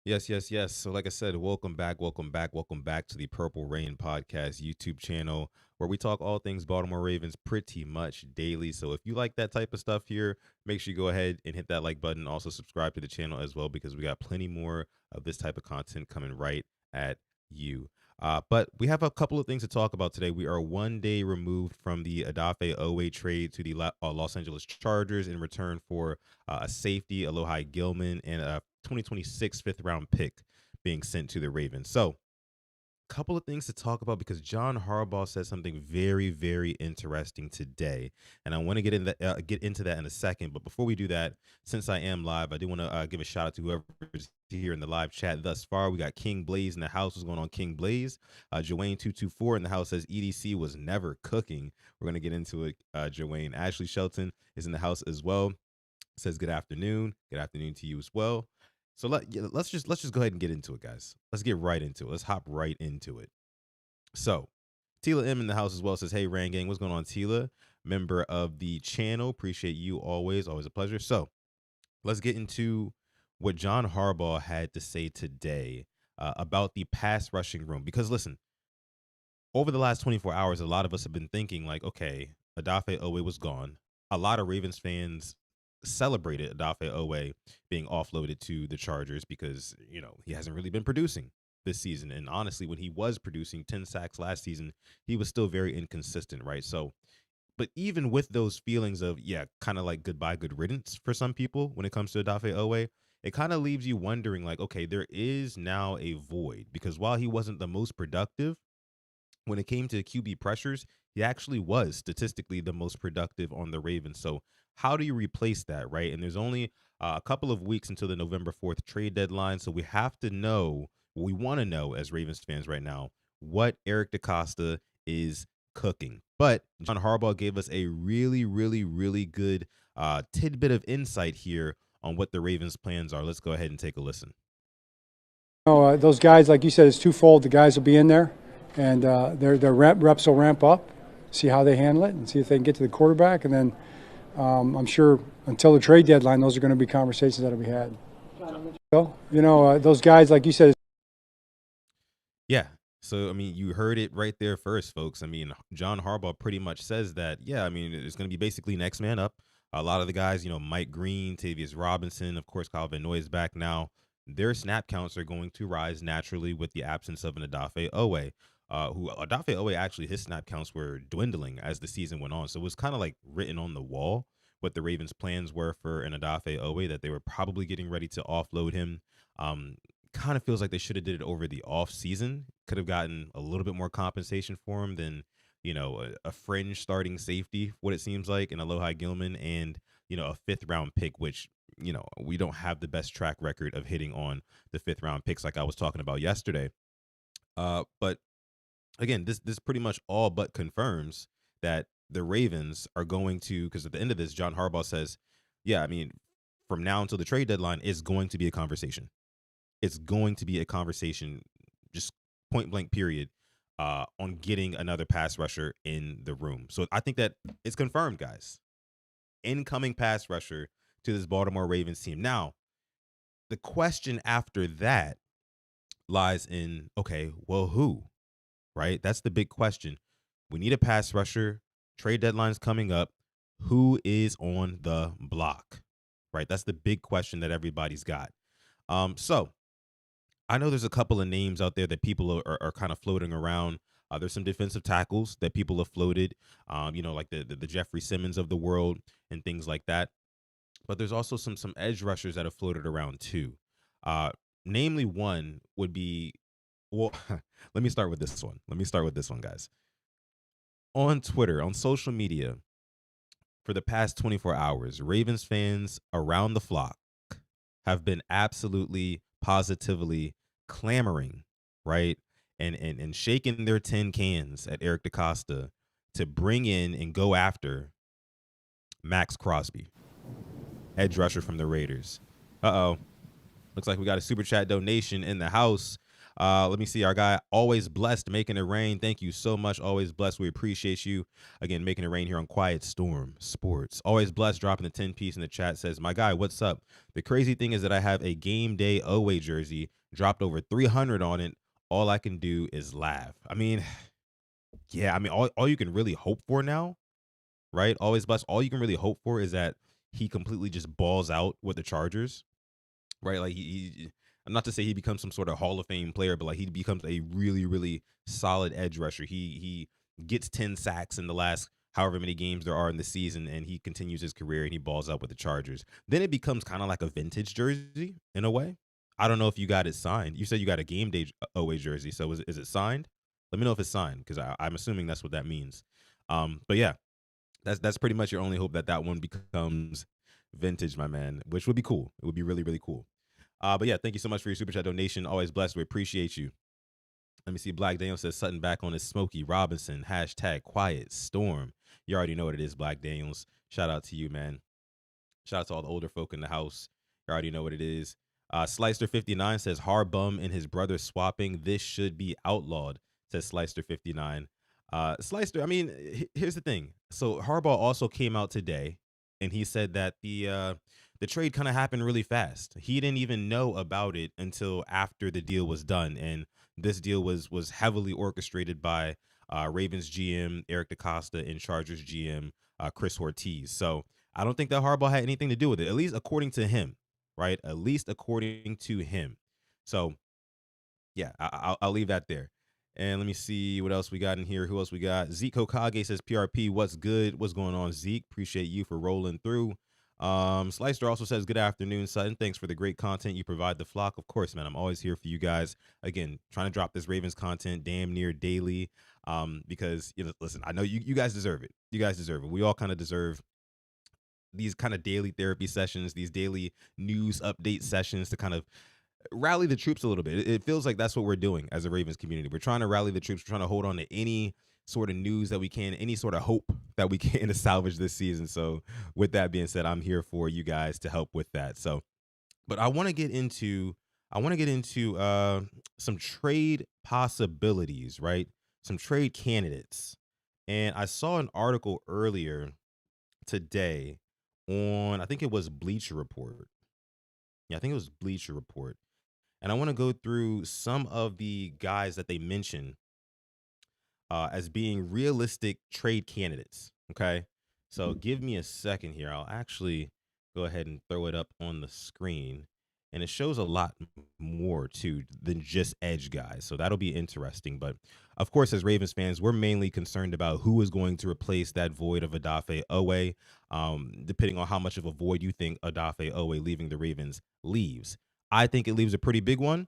Yes, yes, yes. So, like I said, welcome back, welcome back, welcome back to the Purple Rain Podcast YouTube channel where we talk all things Baltimore Ravens pretty much daily. So, if you like that type of stuff here, make sure you go ahead and hit that like button. Also, subscribe to the channel as well because we got plenty more of this type of content coming right at you. But we have a couple of things to talk about today. We are one day removed from the Adafe Owe trade to the Los Angeles Chargers in return for a safety, Alohi Gilman, and a 2026 fifth round pick being sent to the Ravens. So, couple of things to talk about because John Harbaugh said something very, very interesting today, and I want to get into that in a second. But before we do that, since I am live, I do want to give a shout out to whoever's here in the live chat thus far. We got King Blaze in the house. What's going on, King Blaze? Joanne 224 in the house says EDC was never cooking. We're gonna get into it. Joanne Ashley Shelton is in the house as well. Says good afternoon. Good afternoon to you as well. So let's just go ahead and get into it, guys. Let's get right into it. Let's hop right into it. So Tila M in the house as well says, "Hey Rang Gang, what's going on, Tila? Member of the channel. Appreciate you always. Always a pleasure." So let's get into what John Harbaugh had to say today about the pass rushing room. Because listen, over the last 24 hours, a lot of us have been thinking like, okay, Adafe Owe was gone. A lot of Ravens fans celebrated Adafe Owe being offloaded to the Chargers because, he hasn't really been producing this season. And honestly, when he was producing 10 sacks last season, he was still very inconsistent, right? So, but even with those feelings of, yeah, kind of like goodbye, good riddance for some people when it comes to Adafe Owe, it kind of leaves you wondering like, okay, there is now a void because while he wasn't the most productive, when it came to QB pressures, he actually was statistically the most productive on the Ravens. So how do you replace that, right? And there's only a couple of weeks until the November 4th trade deadline. So we have to know, we want to know as Ravens fans right now, what Eric DeCosta is cooking. But John Harbaugh gave us a really, really, really good tidbit of insight here on what the Ravens' plans are. Let's go ahead and take a listen. Those guys, like you said, it's twofold. The guys will be in there, and their reps will ramp up, see how they handle it, and see if they can get to the quarterback. And then I'm sure until the trade deadline, those are going to be conversations that will be had. So, those guys, like you said, Yeah. So, I mean, you heard it right there first, folks. I mean, John Harbaugh pretty much says that, yeah, I mean, it's going to be basically next man up. A lot of the guys, Mike Green, Tavius Robinson, of course, Kyle Van Noy is back now. Their snap counts are going to rise naturally with the absence of an Adafe Owe. Who Adafe Owe actually, his snap counts were dwindling as the season went on. So it was kind of like written on the wall what the Ravens' plans were for an Adafe Owe, that they were probably getting ready to offload him. Um, Kind of feels like they should have did it over the off season. Could have gotten a little bit more compensation for him than a fringe starting safety. What it seems like in Alohi Gilman and a fifth round pick, which we don't have the best track record of hitting on the fifth round picks like I was talking about yesterday. But again, this pretty much all but confirms that the Ravens are going to, because at the end of this, John Harbaugh says, yeah, I mean, from now until the trade deadline is going to be a conversation. It's going to be a conversation, just point blank period, on getting another pass rusher in the room. So I think that it's confirmed, guys. Incoming pass rusher to this Baltimore Ravens team. Now, the question after that lies in, okay, well, who? Right? That's the big question. We need a pass rusher. Trade deadline's coming up. Who is on the block? Right? That's the big question that everybody's got. So I know there's a couple of names out there that people are kind of floating around. There's some defensive tackles that people have floated, like the Jeffrey Simmons of the world and things like that. But there's also some edge rushers that have floated around too. Uh, Namely, one would be, well, let me start with this one. Let me start with this one, guys. On Twitter, on social media, for the past 24 hours, Ravens fans around the flock have been absolutely positively clamoring, right? And shaking their tin cans at Eric DeCosta to bring in and go after Max Crosby, edge rusher from the Raiders. Uh-oh. Looks like we got a super chat donation in the house. Let me see. Our guy, Always Blessed, making it rain. Thank you so much, Always Blessed. We appreciate you. Again, making it rain here on Quiet Storm Sports. Always Blessed dropping the 10 piece in the chat says, my guy, what's up? The crazy thing is that I have a game day away jersey, dropped over 300 on it. All I can do is laugh. I mean, yeah, I mean, all you can really hope for now, right? Always Blessed. All you can really hope for is that he completely just balls out with the Chargers, right? Like I'm not to say he becomes some sort of Hall of Fame player, but like he becomes a really, really solid edge rusher. He gets 10 sacks in the last however many games there are in the season, and he continues his career and he balls up with the Chargers. Then it becomes kind of like a vintage jersey in a way. I don't know if you got it signed. You said you got a game day away jersey, so is it signed? Let me know if it's signed because I'm assuming that's what that means. But yeah, that's pretty much your only hope that that one becomes vintage, my man, which would be cool. It would be really, really cool. But yeah, thank you so much for your super chat donation. Always blessed. We appreciate you. Let me see. Black Daniel says Sutton back on his Smokey Robinson. Hashtag Quiet Storm. You already know what it is, Black Daniels. Shout out to you, man. Shout out to all the older folk in the house. You already know what it is. Slicer59 says Harbum and his brother swapping. This should be outlawed, says Slicer59. Slicer, I mean, here's the thing. So Harbaugh also came out today and he said that the trade kind of happened really fast. He didn't even know about it until after the deal was done. And this deal was heavily orchestrated by Ravens GM Eric DaCosta and Chargers GM Chris Ortiz. So I don't think that Harbaugh had anything to do with it, at least according to him, right? At least according to him. So yeah, I'll leave that there. And let me see what else we got in here. Who else we got? Zeke Hokage says PRP, what's good? What's going on, Zeke? Appreciate you for rolling through. Slicer also says, good afternoon, Sutton. Thanks for the great content you provide the flock. Of course, man, I'm always here for you guys. Again, trying to drop this Ravens content damn near daily. Because listen, I know you guys deserve it. You guys deserve it. We all kind of deserve these kind of daily therapy sessions, these daily news update sessions to kind of rally the troops a little bit. It feels like that's what we're doing as a Ravens community. We're trying to rally the troops. We're trying to hold on to any sort of news that we can, any sort of hope that we can to salvage this season. So with that being said, I'm here for you guys to help with that. So, but I want to get into some trade possibilities, right? Some trade candidates. And I saw an article earlier today on, I think it was Bleacher Report. Yeah, I think it was Bleacher Report. And I want to go through some of the guys that they mention as being realistic trade candidates. Okay. So give me a second here. I'll actually go ahead and throw it up on the screen. And it shows a lot more too than just edge guys. So that'll be interesting. But of course, as Ravens fans, we're mainly concerned about who is going to replace that void of Odafe Owe, depending on how much of a void you think Odafe Owe leaving the Ravens leaves. I think it leaves a pretty big one,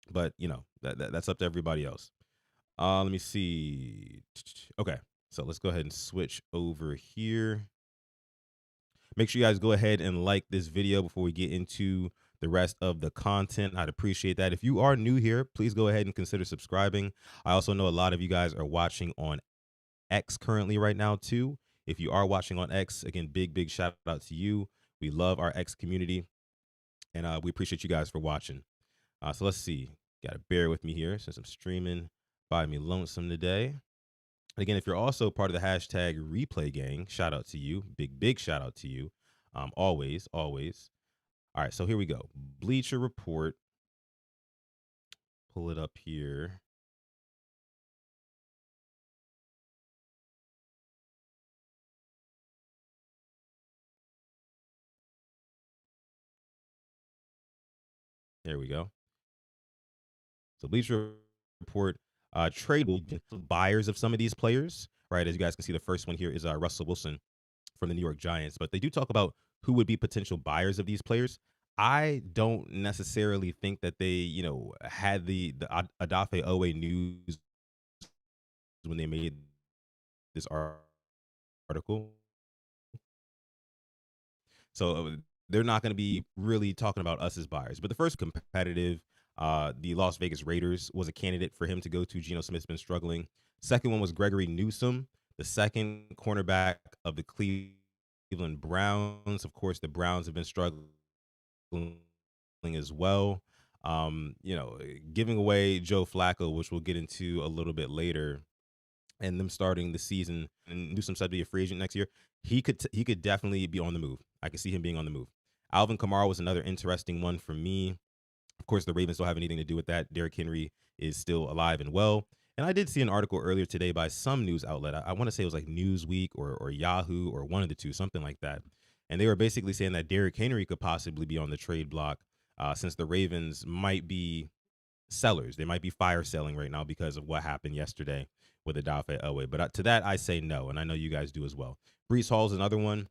but that's up to everybody else. Let me see. Okay, so let's go ahead and switch over here. Make sure you guys go ahead and like this video before we get into the rest of the content. I'd appreciate that. If you are new here, please go ahead and consider subscribing. I also know a lot of you guys are watching on X currently right now too. If you are watching on X, again, big shout out to you. We love our X community, and we appreciate you guys for watching. So let's see. Got to bear with me here since I'm streaming by me lonesome today. Again, if you're also part of the hashtag replay gang, shout out to you. Big shout out to you. Always. All right, so here we go. Bleacher Report. Pull it up here. There we go. So Bleacher Report, trade buyers of some of these players, right? As you guys can see, the first one here is Russell Wilson from the New York Giants, but they do talk about who would be potential buyers of these players. I don't necessarily think that they, had the Odafe Owe news when they made this article. So they're not going to be really talking about us as buyers. But the first competitive, the Las Vegas Raiders was a candidate for him to go to. Geno Smith's been struggling. Second one was Gregory Newsome, the second cornerback of the Cleveland Browns. Of course, the Browns have been struggling as well. Giving away Joe Flacco, which we'll get into a little bit later, and them starting the season, and Newsome said to be a free agent next year, he could definitely be on the move. I could see him being on the move. Alvin Kamara was another interesting one for me. Of course, the Ravens don't have anything to do with that. Derrick Henry is still alive and well. And I did see an article earlier today by some news outlet. I want to say it was like Newsweek or Yahoo or one of the two, something like that. And they were basically saying that Derrick Henry could possibly be on the trade block since the Ravens might be sellers. They might be fire selling right now because of what happened yesterday with Odafe Elway. But to that, I say no, and I know you guys do as well. Brees Hall is another one,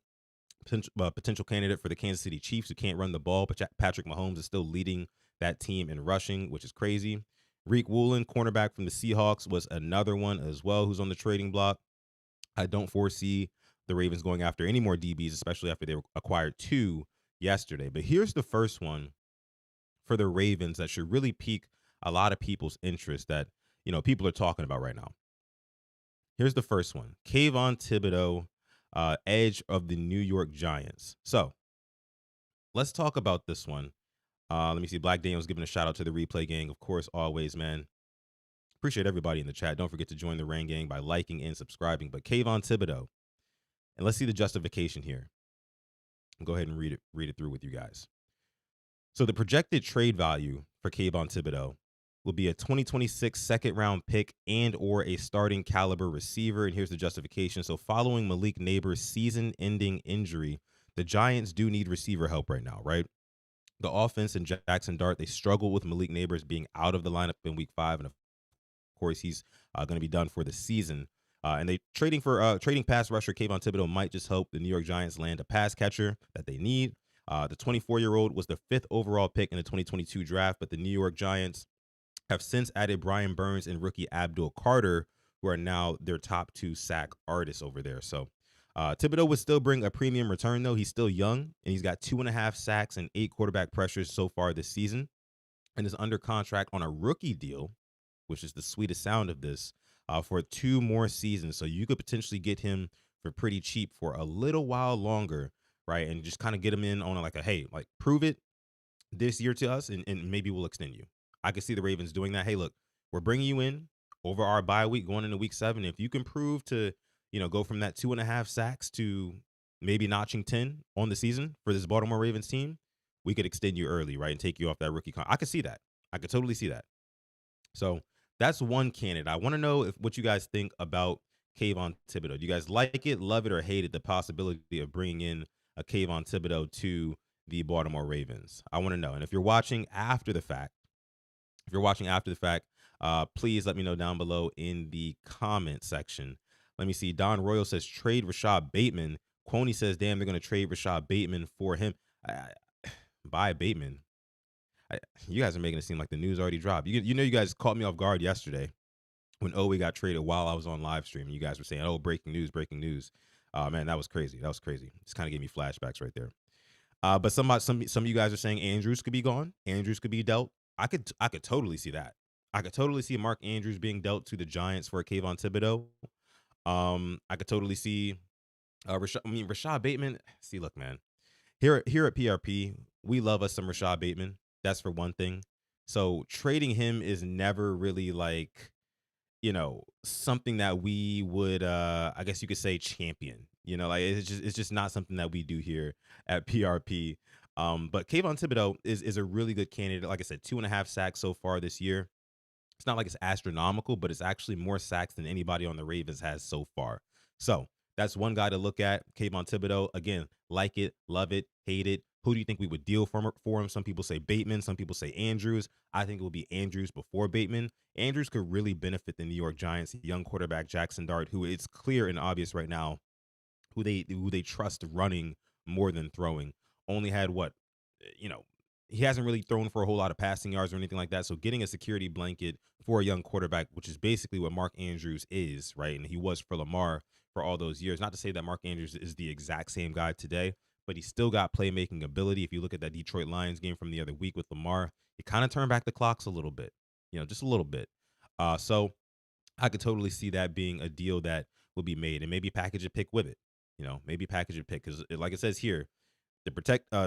potential candidate for the Kansas City Chiefs who can't run the ball, but Patrick Mahomes is still leading that team in rushing, which is crazy. Reek Woolen, cornerback from the Seahawks, was another one as well who's on the trading block. I don't foresee the Ravens going after any more DBs, especially after they acquired 2 yesterday. But here's the first one for the Ravens that should really pique a lot of people's interest that, people are talking about right now. Here's the first one. Kayvon Thibodeau, edge of the New York Giants. So let's talk about this one. Let me see. Black Daniel's giving a shout out to the replay gang. Of course, always, man. Appreciate everybody in the chat. Don't forget to join the Rain Gang by liking and subscribing. But Kayvon Thibodeau, and let's see the justification here. I'll go ahead and read it through with you guys. So the projected trade value for Kayvon Thibodeau will be a 2026 second-round pick and or a starting caliber receiver. And here's the justification. So following Malik Neighbors' season-ending injury, the Giants do need receiver help right now, right? The offense and Jackson Dart, they struggle with Malik Neighbors being out of the lineup in week 5. And of course, he's going to be done for the season. And they trading pass rusher Kayvon Thibodeau might just help the New York Giants land a pass catcher that they need. The 24-year-old was the 5th overall pick in the 2022 draft, but the New York Giants have since added Brian Burns and rookie Abdul Carter, who are now their top 2 sack artists over there. So Thibodeau would still bring a premium return, though. He's still young, and he's got 2.5 sacks and 8 quarterback pressures so far this season, and is under contract on a rookie deal, which is the sweetest sound of this, for 2 more seasons. So you could potentially get him for pretty cheap for a little while longer, right? And just kind of get him in on hey, prove it this year to us, and maybe we'll extend you. I could see the Ravens doing that. Hey, look, we're bringing you in over our bye week going into week 7. If you can prove to, go from that 2.5 sacks to maybe notching 10 on the season for this Baltimore Ravens team, we could extend you early, right? And take you off that rookie contract. I could see that. I could totally see that. So that's one candidate. I want to know what you guys think about Kayvon Thibodeau. Do you guys like it, love it, or hate it? The possibility of bringing in a Kayvon Thibodeau to the Baltimore Ravens. I want to know. And if you're watching after the fact, please let me know down below in the comment section. Let me see. Don Royal says trade Rashad Bateman. Quoney says, damn, they're going to trade Rashad Bateman for him. Buy Bateman. You guys are making it seem like the news already dropped. You guys caught me off guard yesterday when Owe got traded while I was on live stream. You guys were saying, oh, breaking news. Man, that was crazy. Just kind of gave me flashbacks right there. But some of you guys are saying Andrews could be gone. Andrews could be dealt. I could totally see that. I could totally see Mark Andrews being dealt to the Giants for Kayvon Thibodeau. I could totally see Rashad Bateman. See, look, man. Here at PRP, we love us some Rashad Bateman. That's for one thing. So trading him is never really something that we would I guess you could say champion. It's just not something that we do here at PRP. But Kayvon Thibodeau is a really good candidate. Like I said, 2.5 sacks so far this year. It's not like it's astronomical, but it's actually more sacks than anybody on the Ravens has so far. So that's one guy to look at. Kayvon Thibodeau, again, like it, love it, hate it. Who do you think we would deal for him? Some people say Bateman. Some people say Andrews. I think it will be Andrews before Bateman. Andrews could really benefit the New York Giants, young quarterback Jackson Dart, who it's clear and obvious right now who they trust running more than throwing. Only had he hasn't really thrown for a whole lot of passing yards or anything like that. So getting a security blanket for a young quarterback, which is basically what Mark Andrews is, right? And he was for Lamar for all those years. Not to say that Mark Andrews is the exact same guy today, but he's still got playmaking ability. If you look at that Detroit Lions game from the other week with Lamar, he kind of turned back the clocks a little bit, just a little bit. So I could totally see that being a deal that will be made, and maybe package a pick with it. Maybe package a pick because, like it says here, the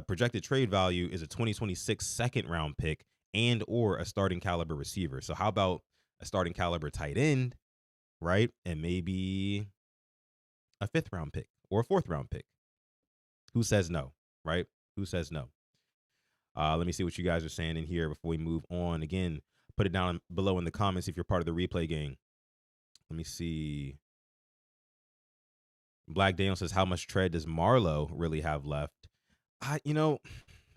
projected trade value is a 2026 second round pick and or a starting caliber receiver. So how about a starting caliber tight end, right? And maybe a 5th round pick or a 4th round pick. Who says no, right? Who says no? Let me see what you guys are saying in here before we move on. Again, put it down below in the comments if you're part of the replay gang. Let me see. Black Daniel says, how much tread does Marlowe really have left?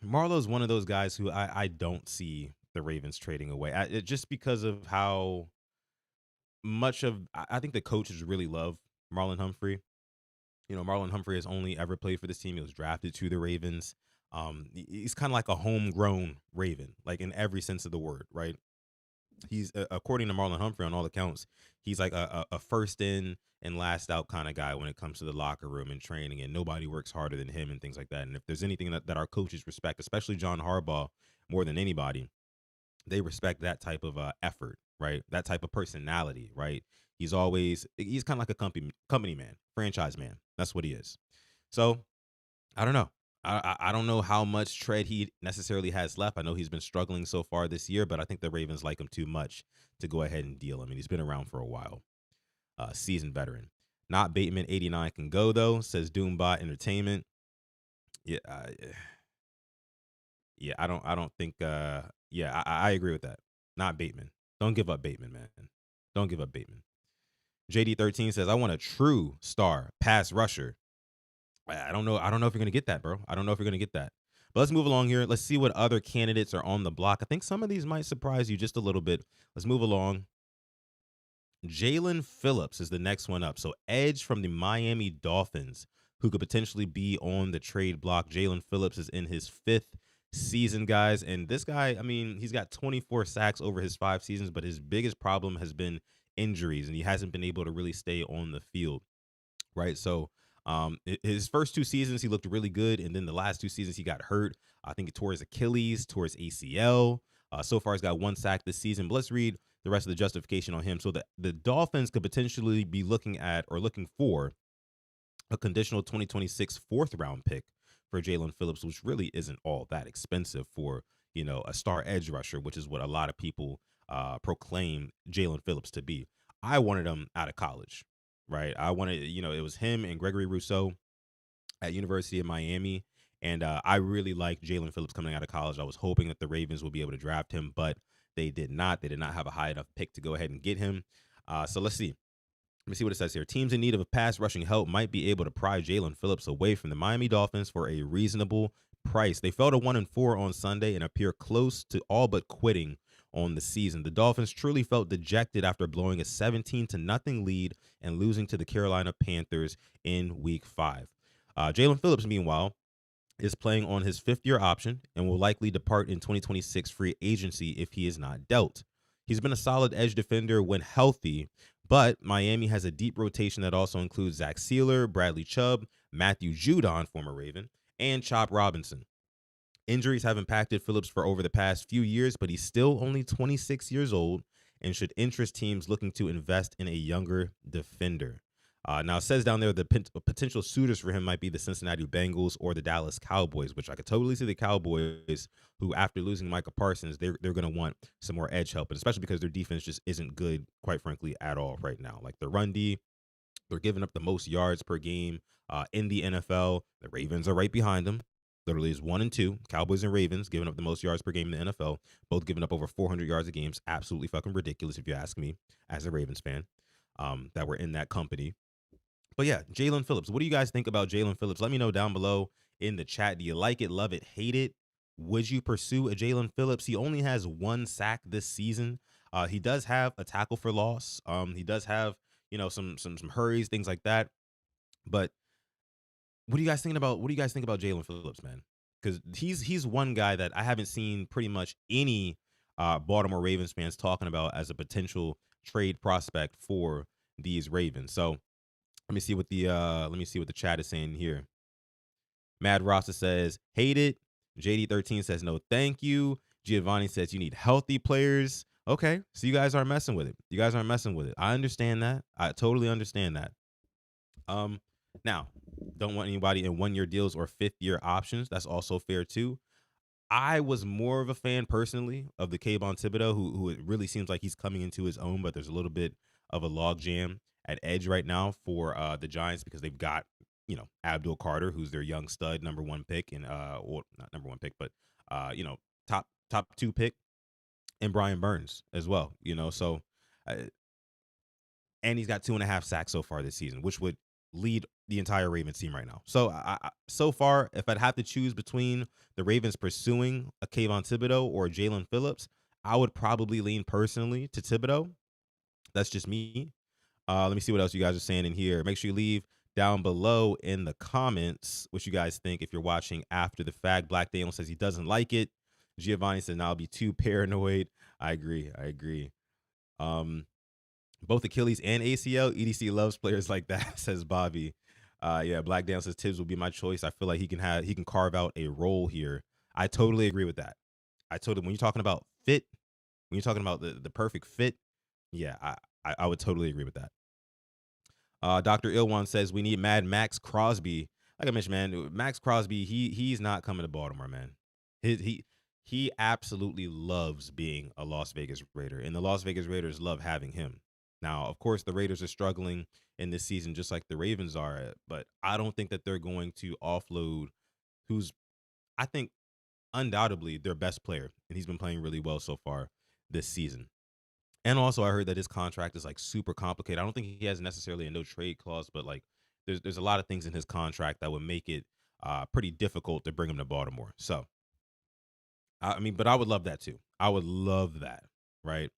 Marlowe's one of those guys who I don't see the Ravens trading away. Just because of how much of I think the coaches really love Marlon Humphrey. Marlon Humphrey has only ever played for this team. He was drafted to the Ravens. He's kind of like a homegrown Raven, like in every sense of the word, right? He's according to Marlon Humphrey, on all accounts, he's like a first in and last out kind of guy when it comes to the locker room and training, and nobody works harder than him and things like that. And if there's anything that our coaches respect, especially John Harbaugh, more than anybody, they respect that type of effort, right? That type of personality, right? He's kind of like a company man, franchise man. That's what he is. So I don't know. I don't know how much tread he necessarily has left. I know he's been struggling so far this year, but I think the Ravens like him too much to go ahead and deal him. I mean, he's been around for a while. Seasoned veteran. Not Bateman 89 can go though, says Doombot Entertainment. Yeah, yeah. I don't think. Yeah, I agree with that. Not Bateman. Don't give up Bateman, man. Don't give up Bateman. JD13 says, I want a true star pass rusher. I don't know. I don't know if you're gonna get that, bro. I don't know if you're gonna get that. But let's move along here. Let's see what other candidates are on the block. I think some of these might surprise you just a little bit. Let's move along. Jalen Phillips is the next one up. So edge from the Miami Dolphins, who could potentially be on the trade block. Jalen Phillips is in his 5th season, guys. And this guy, I mean, he's got 24 sacks over his 5 seasons, but his biggest problem has been injuries, and he hasn't been able to really stay on the field, right? So his first 2 seasons, he looked really good. And then the last 2 seasons, he got hurt. I think he tore his Achilles, tore his ACL. So far, he's got 1 sack this season. But let's read the rest of the justification on him. So the Dolphins could potentially be looking for a conditional 2026 4th round pick for Jalen Phillips, which really isn't all that expensive for, a star edge rusher, which is what a lot of people proclaim Jalen Phillips to be. I wanted him out of college, right? I wanted, it was him and Gregory Rousseau at University of Miami. And I really liked Jalen Phillips coming out of college. I was hoping that the Ravens would be able to draft him, but they did not. They did not have a high enough pick to go ahead and get him. So let's see. Let me see what it says here. Teams in need of a pass rushing help might be able to pry Jalen Phillips away from the Miami Dolphins for a reasonable price. They fell to 1-4 on Sunday and appear close to all but quitting on the season. The Dolphins truly felt dejected after blowing a 17-0 lead and losing to the Carolina Panthers in Week 5. Jalen Phillips, meanwhile, is playing on his 5th-year option and will likely depart in 2026 free agency if he is not dealt. He's been a solid edge defender when healthy, but Miami has a deep rotation that also includes Zach Sealer, Bradley Chubb, Matthew Judon, former Raven, and Chop Robinson. Injuries have impacted Phillips for over the past few years, but he's still only 26 years old and should interest teams looking to invest in a younger defender. Now, it says down there the potential suitors for him might be the Cincinnati Bengals or the Dallas Cowboys, which I could totally see the Cowboys, who after losing Micah Parsons, they're going to want some more edge help, and especially because their defense just isn't good, quite frankly, at all right now. Like the run D, they're giving up the most yards per game in the NFL. The Ravens are right behind them. Literally is 1 and 2. Cowboys and Ravens giving up the most yards per game in the NFL, both giving up over 400 yards a game. Absolutely fucking ridiculous if you ask me as a Ravens fan that we're in that company. But yeah, Jalen Phillips. What do you guys think about Jalen Phillips? Let me know down below in the chat. Do you like it, love it, hate it? Would you pursue a Jalen Phillips? He only has 1 sack this season. He does have a tackle for loss. He does have, some hurries, things like that. But what do you guys think about Jalen Phillips, man? Because he's one guy that I haven't seen pretty much any Baltimore Ravens fans talking about as a potential trade prospect for these Ravens. So let me see what the chat is saying here. Mad Rasta says, hate it. JD13 says, no, thank you. Giovanni says, you need healthy players. Okay, so you guys aren't messing with it. I understand that. I totally understand that. Now, don't want anybody in 1-year deals or 5th-year options. That's also fair too. I was more of a fan personally of the Kayvon Thibodeau, who it really seems like he's coming into his own, but there's a little bit of a logjam at edge right now for the Giants because they've got Abdul Carter, who's their young stud number one pick, and well, not number one pick, but top two pick, and Brian Burns as well. So uh, and he's got 2.5 sacks so far this season, which would lead the entire Ravens team right now. So so far, if I'd have to choose between the Ravens pursuing a Kayvon Thibodeau or Jalen Phillips, I would probably lean personally to Thibodeau. That's just me. Let me see what else you guys are saying in here. Make sure you leave down below in the comments what you guys think if you're watching after the fact. Black Daniel says he doesn't like it. Giovanni says, now I'll be too paranoid. I agree. Both Achilles and ACL. EDC loves players like that, says Bobby. Yeah, Black Dan says Tibbs will be my choice. I feel like he can carve out a role here. I totally agree with that. When you're talking about fit, when you're talking about the perfect fit, yeah, I would totally agree with that. Dr. Ilwan says we need Mad Max Crosby. Like I mentioned, man, Max Crosby, he's not coming to Baltimore, man. He absolutely loves being a Las Vegas Raider, and the Las Vegas Raiders love having him. Now, of course, the Raiders are struggling in this season just like the Ravens are, but I don't think that they're going to offload who's, I think, undoubtedly their best player, and he's been playing really well so far this season. And also, I heard that his contract is like super complicated. I don't think he has necessarily a no trade clause, but like there's a lot of things in his contract that would make it pretty difficult to bring him to Baltimore. So, I mean, but I would love that too. I would love that, right?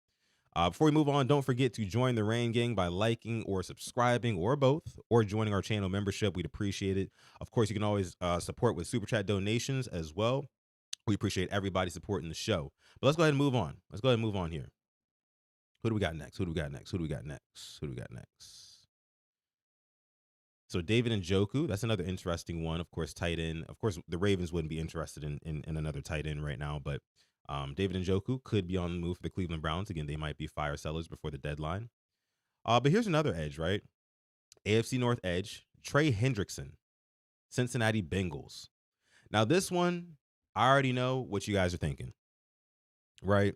Before we move on, don't forget to join the Rain Gang by liking or subscribing or both, or joining our channel membership. We'd appreciate it. Of course, you can always support with super chat donations as well. We appreciate everybody supporting the show. But let's go ahead and move on. Here. Who do we got next? So David Njoku, that's another interesting one. Of course, tight end. Of course, the Ravens wouldn't be interested in another tight end right now, but David Njoku could be on the move for the Cleveland Browns. Again, they might be fire sellers before the deadline. But here's another edge, right? AFC North edge, Trey Hendrickson, Cincinnati Bengals. Now, this one, I already know what you guys are thinking, right?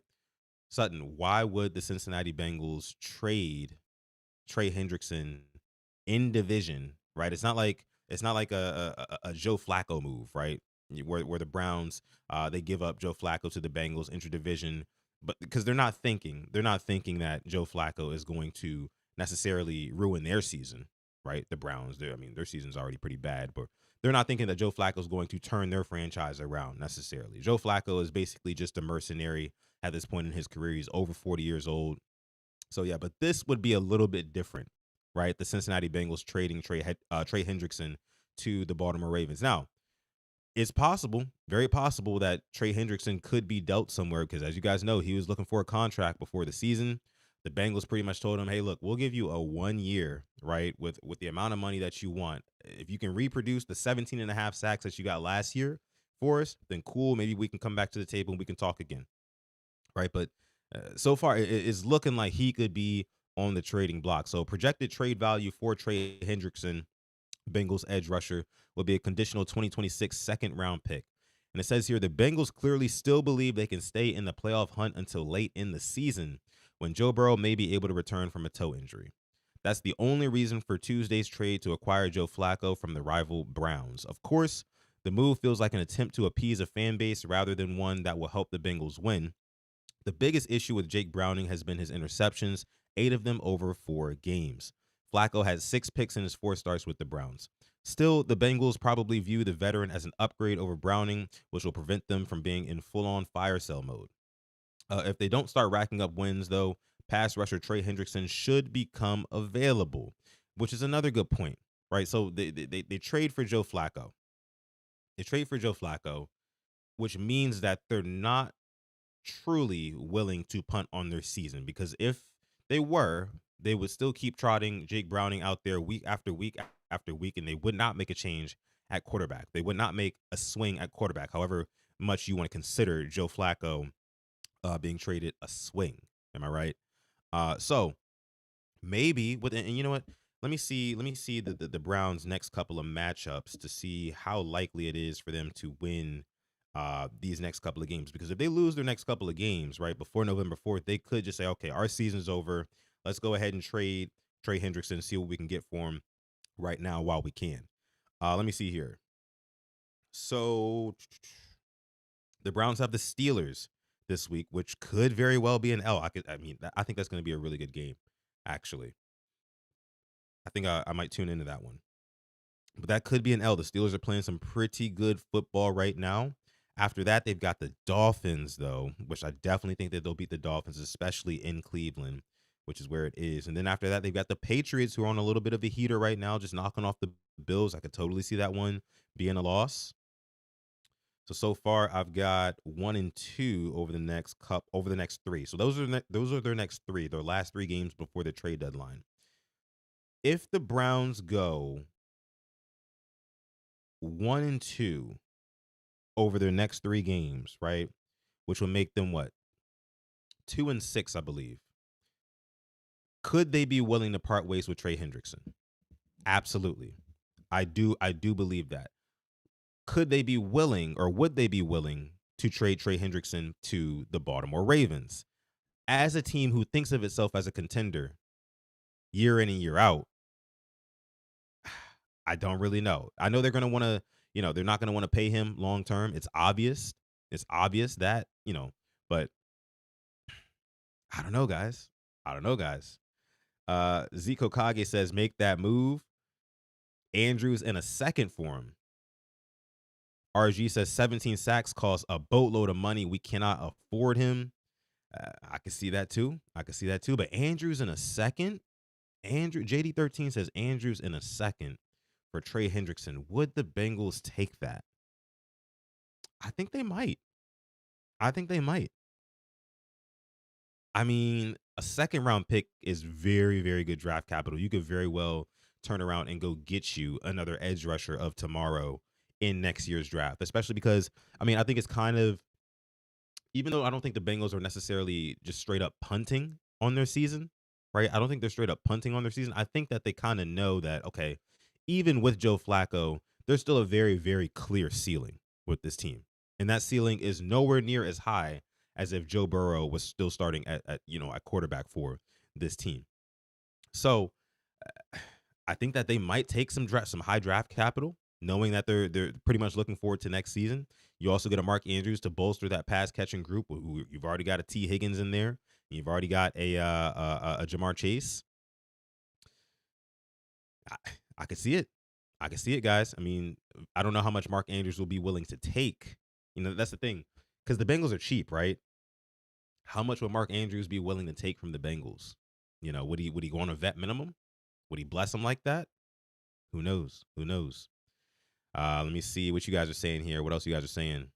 Sutton, why would the Cincinnati Bengals trade Trey Hendrickson in division, right? It's not like a Joe Flacco move, right? Where the Browns they give up Joe Flacco to the Bengals interdivision, but because they're not thinking that Joe Flacco is going to necessarily ruin their season, right? The Browns, their season's already pretty bad, but they're not thinking that Joe Flacco is going to turn their franchise around necessarily. Joe Flacco is basically just a mercenary at this point in his career. He's over 40 years old. So yeah, but this would be a little bit different, right? The Cincinnati Bengals trading Trey Hendrickson to the Baltimore Ravens. Now, it's possible, very possible, that Trey Hendrickson could be dealt somewhere because, as you guys know, he was looking for a contract before the season. The Bengals pretty much told him, "Hey, look, we'll give you a 1 year, right, with the amount of money that you want. If you can reproduce the 17.5 sacks that you got last year for us, then cool. Maybe we can come back to the table and we can talk again." Right? But so far, it's looking like he could be on the trading block. So projected trade value for Trey Hendrickson, Bengals edge rusher, will be a conditional 2026 second round pick. And it says here the Bengals clearly still believe they can stay in the playoff hunt until late in the season when Joe Burrow may be able to return from a toe injury. That's the only reason for Tuesday's trade to acquire Joe Flacco from the rival Browns. Of course, the move feels like an attempt to appease a fan base rather than one that will help the Bengals win. The biggest issue with Jake Browning has been his interceptions, 8 of them over 4 games. Flacco had 6 picks in his 4 starts with the Browns. Still, the Bengals probably view the veteran as an upgrade over Browning, which will prevent them from being in full-on fire sale mode. If they don't start racking up wins, though, pass rusher Trey Hendrickson should become available, which is another good point, right? So they trade for Joe Flacco. Which means that they're not truly willing to punt on their season, because if they were, they would still keep trotting Jake Browning out there week after week after week, and they would not make a change at quarterback. They would not make a swing at quarterback, however much you want to consider Joe Flacco being traded a swing. Am I right? So maybe with, and you know what? Let me see the Browns' next couple of matchups to see how likely it is for them to win these next couple of games, because if they lose their next couple of games right before November 4th, they could just say, okay, our season's over. Let's go ahead and trade Trey Hendrickson, see what we can get for him right now while we can. Let me see here. So the Browns have the Steelers this week, which could very well be an L. I think that's going to be a really good game, actually. I think I might tune into that one. But that could be an L. The Steelers are playing some pretty good football right now. After that, they've got the Dolphins, though, which I definitely think that they'll beat the Dolphins, especially in Cleveland, which is where it is. And then after that, they've got the Patriots, who are on a little bit of a heater right now, just knocking off the Bills. I could totally see that one being a loss. So far, I've got 1 and 2 over the next 3. So those are their next 3, their last 3 games before the trade deadline. If the Browns go 1 and 2 over their next 3 games, right, which will make them what, 2 and 6, I believe. Could they be willing to part ways with Trey Hendrickson? Absolutely. I do believe that. Could they be willing, or would they be willing to trade Trey Hendrickson to the Baltimore Ravens? As a team who thinks of itself as a contender year in and year out, I don't really know. I know they're going to want to, they're not going to want to pay him long term. It's obvious. It's obvious that, but I don't know, guys. Zico Kage says, make that move. Andrews in a second for him. RG says 17 sacks costs a boatload of money. We cannot afford him. I can see that too. But Andrews in a second. JD13 says Andrews in a second for Trey Hendrickson. Would the Bengals take that? I think they might. I mean, a second round pick is very, very good draft capital. You could very well turn around and go get you another edge rusher of tomorrow in next year's draft, especially because, I think it's kind of, even though I don't think the Bengals are necessarily just straight up punting on their season, right? I don't think they're straight up punting on their season. I think that they kind of know that, okay, even with Joe Flacco, there's still a very, very clear ceiling with this team. And that ceiling is nowhere near as high as if Joe Burrow was still starting at quarterback for this team. So I think that they might take some high draft capital, knowing that they're pretty much looking forward to next season. You also get a Mark Andrews to bolster that pass catching group. You've already got a T. Higgins in there. You've already got a Jamar Chase. I could see it. Guys. I don't know how much Mark Andrews will be willing to take. That's the thing, because the Bengals are cheap, right? How much would Mark Andrews be willing to take from the Bengals? Would he go on a vet minimum? Would he bless him like that? Who knows? Let me see what you guys are saying here. What else you guys are saying?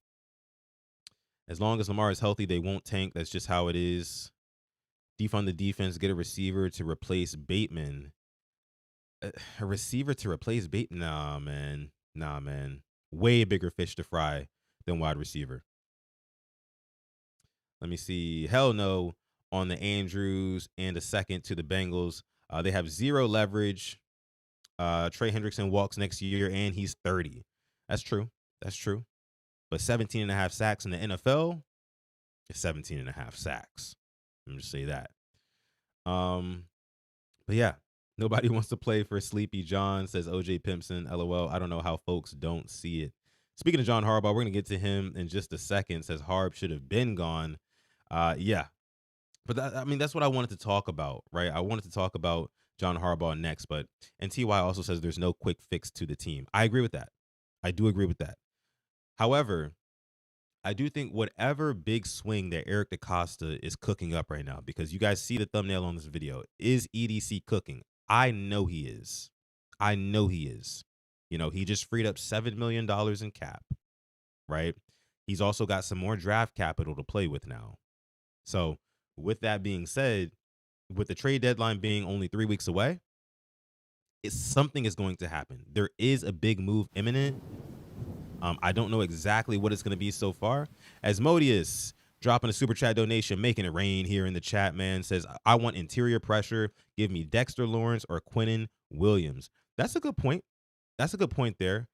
As long as Lamar is healthy, they won't tank. That's just how it is. Defund the defense. Get a receiver to replace Bateman. A receiver to replace Bateman? Nah, man. Way bigger fish to fry than wide receiver. Let me see. Hell no on the Andrews and a second to the Bengals. They have 0 leverage. Trey Hendrickson walks next year, and he's 30. That's true. But 17.5 sacks in the NFL is 17.5 sacks. Let me just say that. But yeah, nobody wants to play for Sleepy John, says OJ Pimpson. LOL. I don't know how folks don't see it. Speaking of John Harbaugh, we're going to get to him in just a second. Says Harb should have been gone. Yeah. But that's what I wanted to talk about, right? I wanted to talk about John Harbaugh next, and TY also says there's no quick fix to the team. I agree with that. I do agree with that. However, I do think whatever big swing that Eric DaCosta is cooking up right now, because you guys see the thumbnail on this video, is EDC cooking? I know he is. He just freed up $7 million in cap, right? He's also got some more draft capital to play with now. So with that being said, with the trade deadline being only 3 weeks away, something is going to happen. There is a big move imminent. I don't know exactly what it's going to be so far. Asmodeus dropping a super chat donation, making it rain here in the chat, man, says, I want interior pressure. Give me Dexter Lawrence or Quinnen Williams. That's a good point. There.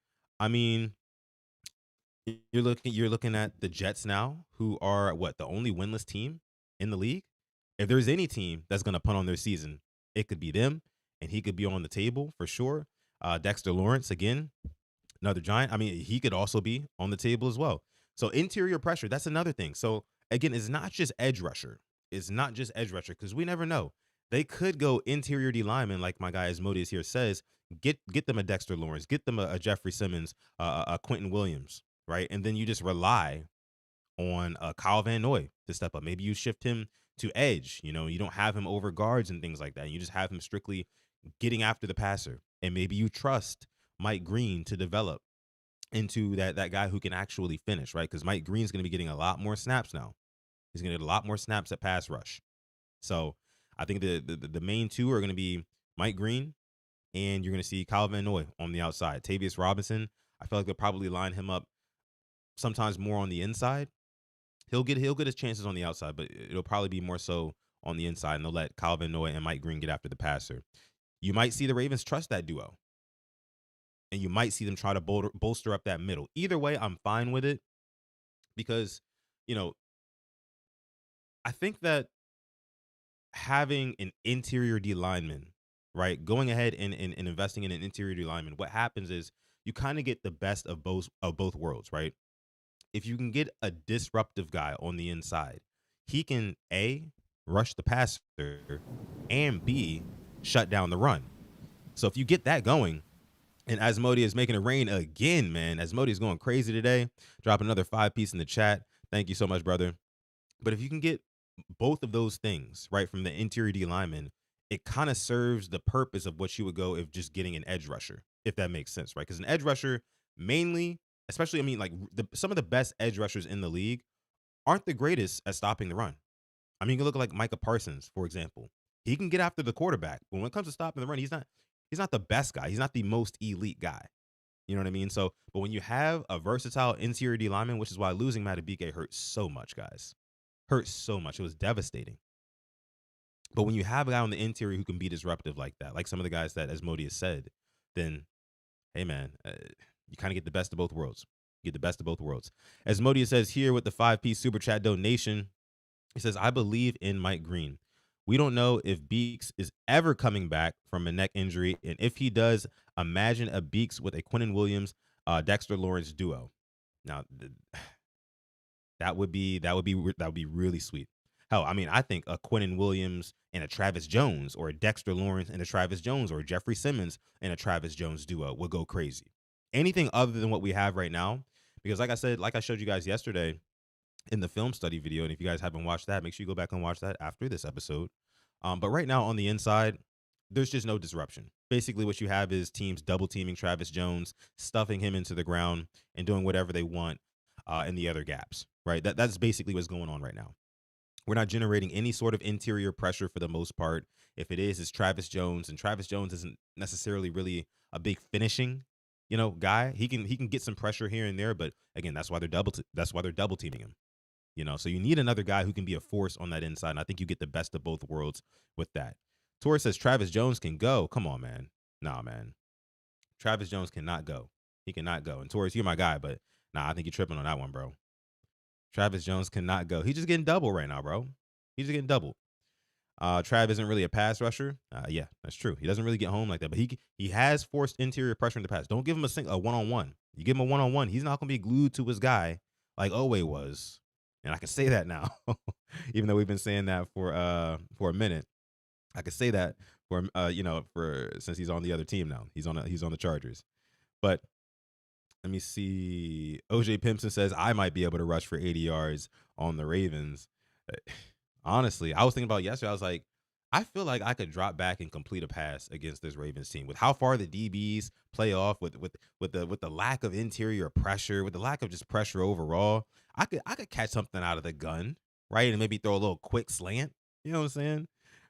You're looking at the Jets now, who are what, the only winless team in the league. If there's any team that's gonna punt on their season, it could be them, and he could be on the table for sure. Dexter Lawrence again, another giant. I mean, he could also be on the table as well. So interior pressure, that's another thing. So again, it's not just edge rusher. It's not just edge rusher because we never know. They could go interior D lineman, like my guy Asmodeus here says. Get them a Dexter Lawrence, get them a Jeffrey Simmons, a Quentin Williams, right? And then you just rely on Kyle Van Noy to step up. Maybe you shift him to edge. You don't have him over guards and things like that. You just have him strictly getting after the passer. And maybe you trust Mike Green to develop into that guy who can actually finish, right? Because Mike Green's going to be getting a lot more snaps now. He's going to get a lot more snaps at pass rush. So I think the main two are going to be Mike Green, and you're going to see Kyle Van Noy on the outside. Tavius Robinson, I feel like they'll probably line him up sometimes more on the inside. He'll get his chances on the outside, but it'll probably be more so on the inside, and they'll let Kyle Van Noy and Mike Green get after the passer. You might see the Ravens trust that duo, and you might see them try to bolster up that middle. Either way, I'm fine with it because, you know, I think that having an interior D lineman, right, going ahead and investing in an interior D lineman, what happens is you kind of get the best of both worlds, right? If you can get a disruptive guy on the inside, he can A, rush the passer, and B, shut down the run. So if you get that going, and Asmodeus is making it rain again, man. Asmodeus is going crazy today. Dropping another 5-piece in the chat. Thank you so much, brother. But if you can get both of those things, right, from the interior D lineman, it kind of serves the purpose of what you would go if just getting an edge rusher, if that makes sense, right? Because an edge rusher, mainly, especially, I mean, like some of the best edge rushers in the league aren't the greatest at stopping the run. I mean, you can look at like Micah Parsons, for example. He can get after the quarterback, but when it comes to stopping the run, he's not the best guy. He's not the most elite guy. You know what I mean? So, but when you have a versatile interior D lineman, which is why losing Matabike hurt so much, guys, hurt so much. It was devastating. But when you have a guy on the interior who can be disruptive like that, like some of the guys that Asmodeus said, then hey man, you kind of get the best of both worlds. You get the best of both worlds. Asmodeus says here with the 5-piece super chat donation, he says, I believe in Mike Green. We don't know if Beeks is ever coming back from a neck injury, and if he does, imagine a Beeks with a Quentin Williams, Dexter Lawrence duo. Now, that would be really sweet. Hell, I mean, I think a Quentin Williams and a Travis Jones, or a Dexter Lawrence and a Travis Jones, or a Jeffrey Simmons and a Travis Jones duo would go crazy. Anything other than what we have right now, because like I said, like I showed you guys yesterday in the film study video, and if you guys haven't watched that, make sure you go back and watch that after this episode. But right now on the inside, there's just no disruption. Basically, what you have is teams double teaming Travis Jones, stuffing him into the ground, and doing whatever they want in the other gaps. Right. That's basically what's going on right now. We're not generating any sort of interior pressure for the most part. If it is, it's Travis Jones, and Travis Jones isn't necessarily really a big finishing, guy. He can get some pressure here and there, but again, that's why they're double teaming him. So you need another guy who can be a force on that inside, and I think you get the best of both worlds with that. Torres says Travis Jones can go. Come on, man. Nah, man. Travis Jones cannot go. He cannot go. And Torres, you're my guy, but nah, I think you're tripping on that one, bro. Travis Jones cannot go. He's just getting double right now, bro. He's just getting double. Trav isn't really a pass rusher. Yeah, that's true. He doesn't really get home like that, but he has forced interior pressure in the pass. Don't give him a one-on-one. You give him a one-on-one, he's not going to be glued to his guy like Owe was. And I can say that now, even though we've been saying that for a minute. I could say that for since he's on the other team now. He's on the Chargers. But let me see. OJ Pimpson says I might be able to rush for 80 yards on the Ravens. Honestly, I was thinking about yesterday. I was like, I feel like I could drop back and complete a pass against this Ravens team with how far the DBs play off, with the lack of interior pressure, with the lack of just pressure overall. I could catch something out of the gun, right, and maybe throw a little quick slant. You know what I'm saying?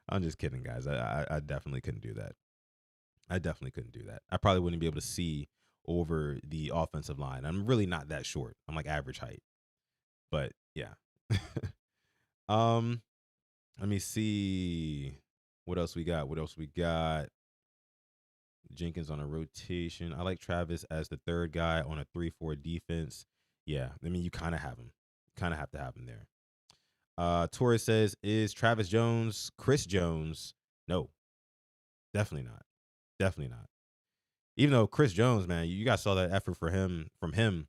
I'm just kidding, guys. I definitely couldn't do that. I probably wouldn't be able to see over the offensive line. I'm really not that short. I'm like average height. But yeah. Let me see what else we got. Jenkins on a rotation. I like Travis as the third guy on a 3-4 defense. Yeah, I mean, you kind of have him. Kind of have to have him there. Torres says, is Travis Jones Chris Jones? No, definitely not. Definitely not. Even though Chris Jones, man, you guys saw that effort from him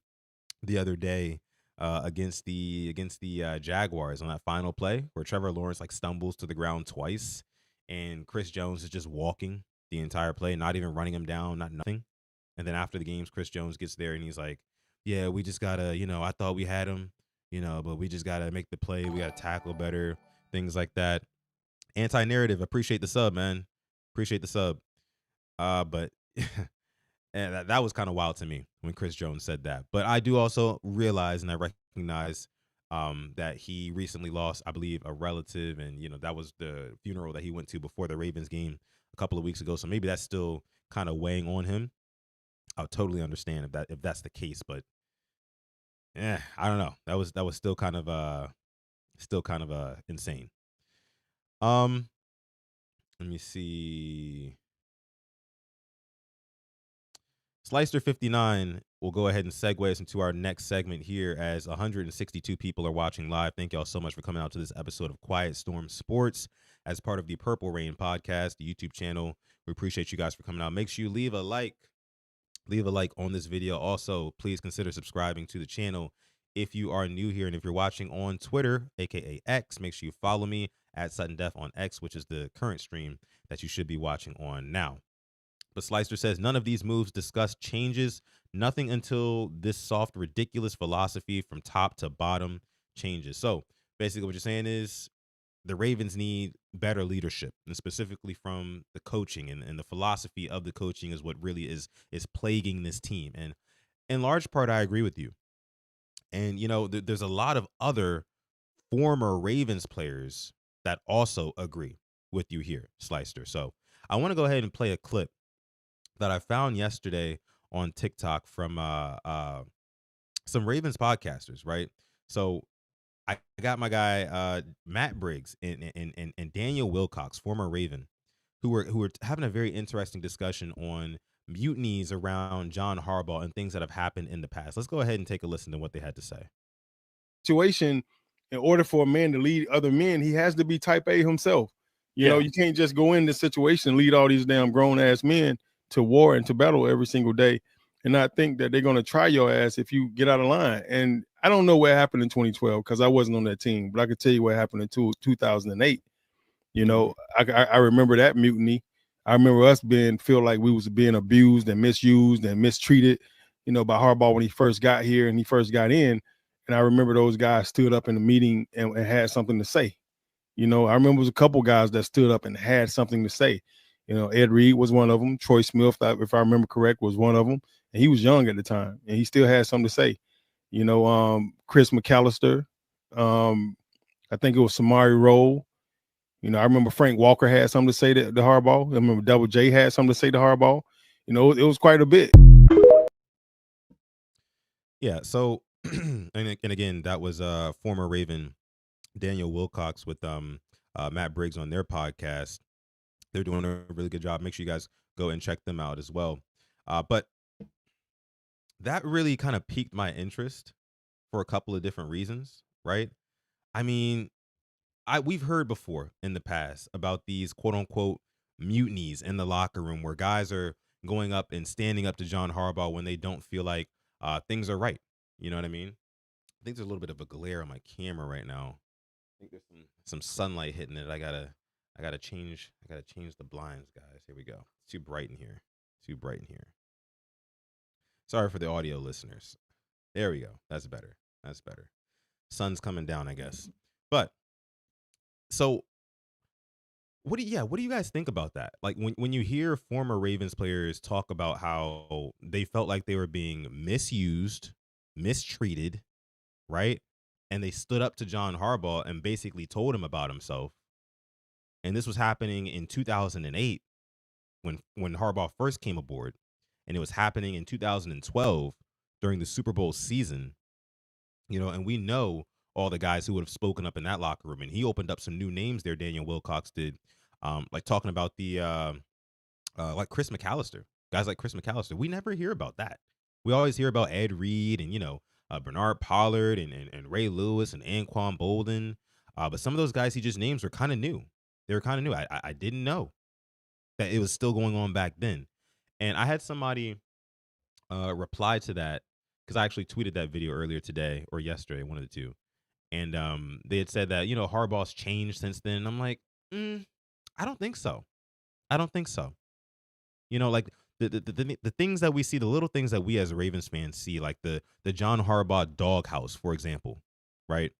the other day against the Jaguars on that final play where Trevor Lawrence like stumbles to the ground twice, and Chris Jones is just walking the entire play, not even running him down, not nothing. And then after the games, Chris Jones gets there and he's like, "Yeah, we just gotta, I thought we had him, but we just gotta make the play. We gotta tackle better, things like that." Anti-narrative. Appreciate the sub, man. Appreciate the sub. But and that was kind of wild to me when Chris Jones said that. But I do also realize and I recognize that he recently lost, I believe, a relative, and that was the funeral that he went to before the Ravens game a couple of weeks ago. So maybe that's still kind of weighing on him. I'll totally understand if that's the case, but I don't know. That was still kind of insane. Um, let me see. Slicer59 will go ahead and segue us into our next segment here as 162 people are watching live. Thank y'all so much for coming out to this episode of Quiet Storm Sports as part of the Purple Rain podcast, the YouTube channel. We appreciate you guys for coming out. Make sure you leave a like on this video. Also, please consider subscribing to the channel if you are new here. And if you're watching on Twitter, aka X, make sure you follow me at Sutton Def on X, which is the current stream that you should be watching on now. But Slicer says none of these moves discuss changes. Nothing until this soft, ridiculous philosophy from top to bottom changes. So basically what you're saying is the Ravens need better leadership, and specifically from the coaching and the philosophy of the coaching is what really is plaguing this team. And in large part, I agree with you. And, there's a lot of other former Ravens players that also agree with you here, Slicer. So I want to go ahead and play a clip that I found yesterday on TikTok from some Ravens podcasters, right? So I got my guy Matt Briggs and Daniel Wilcox, former Raven, who were having a very interesting discussion on mutinies around John Harbaugh and things that have happened in the past. Let's go ahead and take a listen to what they had to say. Situation, in order for a man to lead other men, he has to be type A himself. You know, you can't just go in this situation and lead all these damn grown ass men to war and to battle every single day and not think that they're going to try your ass if you get out of line. And I don't know what happened in 2012 because I wasn't on that team, but I could tell you what happened in 2008. I remember that mutiny. I remember us feel like we was being abused and misused and mistreated, by Harbaugh when he first got here and he first got in. And I remember those guys stood up in the meeting and had something to say. I remember it was a couple guys that stood up and had something to say. Ed Reed was one of them. Troy Smith, if I remember correct, was one of them. And he was young at the time, and he still had something to say. Chris McAllister. I think it was Samari Rolle. I remember Frank Walker had something to say to Harbaugh. I remember Double J had something to say to Harbaugh. It was quite a bit. Yeah. So, and again, that was former Raven Daniel Wilcox with Matt Briggs on their podcast. They're doing a really good job. Make sure you guys go and check them out as well. But that really kind of piqued my interest for a couple of different reasons, right? I mean, we've heard before in the past about these quote unquote mutinies in the locker room where guys are going up and standing up to John Harbaugh when they don't feel like things are right. You know what I mean? I think there's a little bit of a glare on my camera right now. I think there's some sunlight hitting it. I gotta change the blinds, guys. Here we go. It's too bright in here. Sorry for the audio listeners. There we go. That's better. Sun's coming down, I guess. But so what do you guys think about that? Like when you hear former Ravens players talk about how they felt like they were being misused, mistreated, right? And they stood up to John Harbaugh and basically told him about himself. And this was happening in 2008 when Harbaugh first came aboard, and it was happening in 2012 during the Super Bowl season. And we know all the guys who would have spoken up in that locker room, and he opened up some new names there. Daniel Wilcox did, like talking about the like Chris McAllister, guys like Chris McAllister. We never hear about that. We always hear about Ed Reed and Bernard Pollard and Ray Lewis and Anquan Bolden. But some of those guys he just names were kind of new. They were kind of new. I didn't know that it was still going on back then. And I had somebody reply to that because I actually tweeted that video earlier today or yesterday, one of the two. And they had said that, Harbaugh's changed since then. And I'm like, I don't think so. I don't think so. Like the things that we see, the little things that we as Ravens fans see, like the John Harbaugh doghouse, for example, right?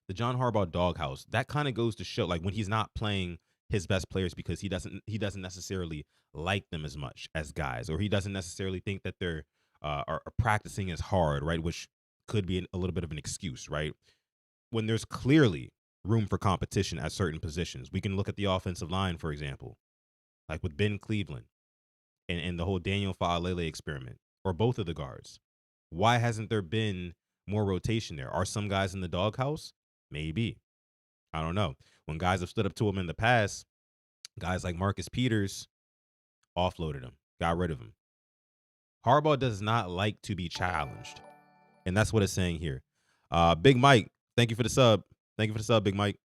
The John Harbaugh doghouse, that kind of goes to show, like, when he's not playing his best players because he doesn't necessarily like them as much as guys, or he doesn't necessarily think that they're are practicing as hard, right? Which could be a little bit of an excuse, right? When there's clearly room for competition at certain positions, we can look at the offensive line, for example, like with Ben Cleveland and the whole Daniel Faalele experiment, or both of the guards. Why hasn't there been more rotation there? Are some guys in the doghouse? Maybe. I don't know. When guys have stood up to him in the past, guys like Marcus Peters offloaded him, got rid of him. Harbaugh does not like to be challenged. And that's what it's saying here. Big Mike, thank you for the sub. Thank you for the sub, Big Mike.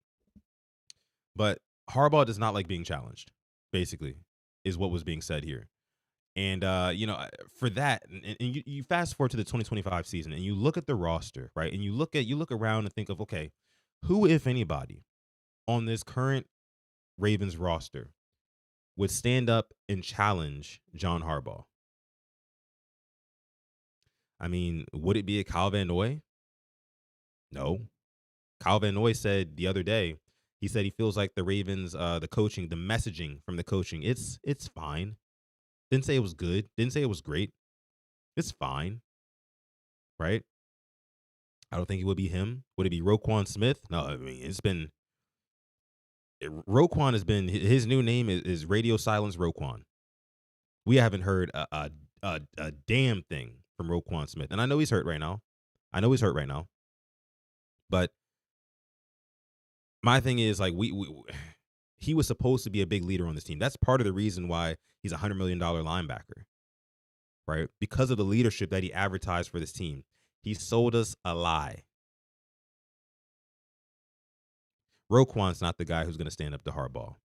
But Harbaugh does not like being challenged, basically, is what was being said here. And, for that, and you fast forward to the 2025 season and you look at the roster, right? And you look around and think of, okay, who, if anybody, on this current Ravens roster would stand up and challenge John Harbaugh? I mean, would it be a Kyle Van Noy? No. Kyle Van Noy said the other day, he said he feels like the Ravens, the coaching, the messaging from the coaching, it's fine. Didn't say it was good. Didn't say it was great. It's fine. Right? I don't think it would be him. Would it be Roquan Smith? No, I mean, Roquan has been, his new name is Radio Silence Roquan. We haven't heard a damn thing from Roquan Smith. And I know he's hurt right now. But my thing is, like, he was supposed to be a big leader on this team. That's part of the reason why he's a $100 million linebacker, right? Because of the leadership that he advertised for this team. He sold us a lie. Roquan's not the guy who's going to stand up to Harbaugh.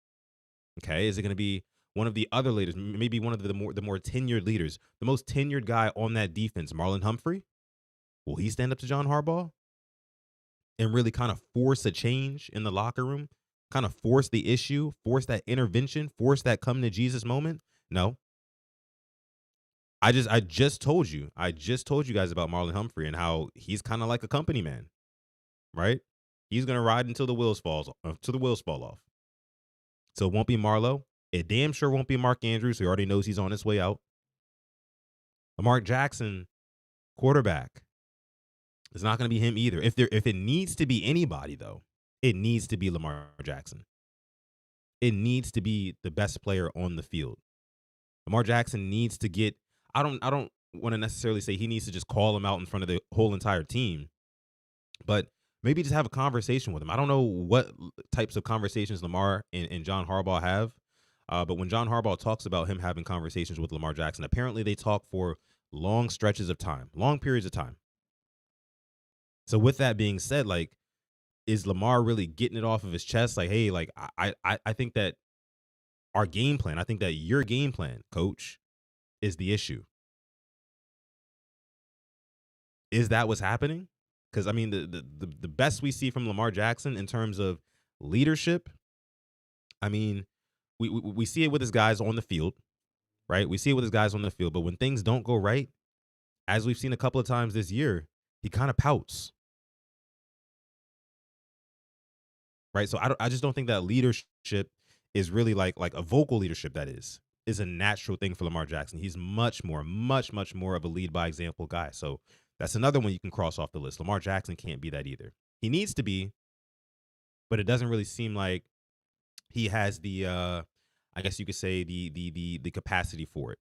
Okay, is it going to be one of the other leaders, maybe one of the more tenured leaders, the most tenured guy on that defense, Marlon Humphrey? Will he stand up to John Harbaugh and really kind of force a change in the locker room? Kind of force the issue, force that intervention, force that come to Jesus moment? No. I just told you guys about Marlon Humphrey and how he's kind of like a company man, right? He's gonna ride until the wheels fall off. So it won't be Marlo. It damn sure won't be Mark Andrews, who already knows he's on his way out. Lamar Jackson, quarterback. It's not gonna be him either. If it needs to be anybody, though, it needs to be Lamar Jackson. It needs to be the best player on the field. Lamar Jackson needs to get. I don't want to necessarily say he needs to just call him out in front of the whole entire team, but maybe just have a conversation with him. I don't know what types of conversations Lamar and John Harbaugh have, but when John Harbaugh talks about him having conversations with Lamar Jackson, apparently they talk for long stretches of time, long periods of time. So with that being said, like, is Lamar really getting it off of his chest? Like, hey, like, I think that our game plan, I think that your game plan, coach, is the issue. Is that what's happening? Because, I mean, the best we see from Lamar Jackson in terms of leadership, I mean, we see it with his guys on the field, right? We see it with his guys on the field. But when things don't go right, as we've seen a couple of times this year, he kind of pouts. Right? So I just don't think that leadership is really like a vocal leadership, that is a natural thing for Lamar Jackson. He's much more of a lead by example guy. So that's another one you can cross off the list. Lamar Jackson can't be that either. He needs to be, but it doesn't really seem like he has the I guess you could say the capacity for it.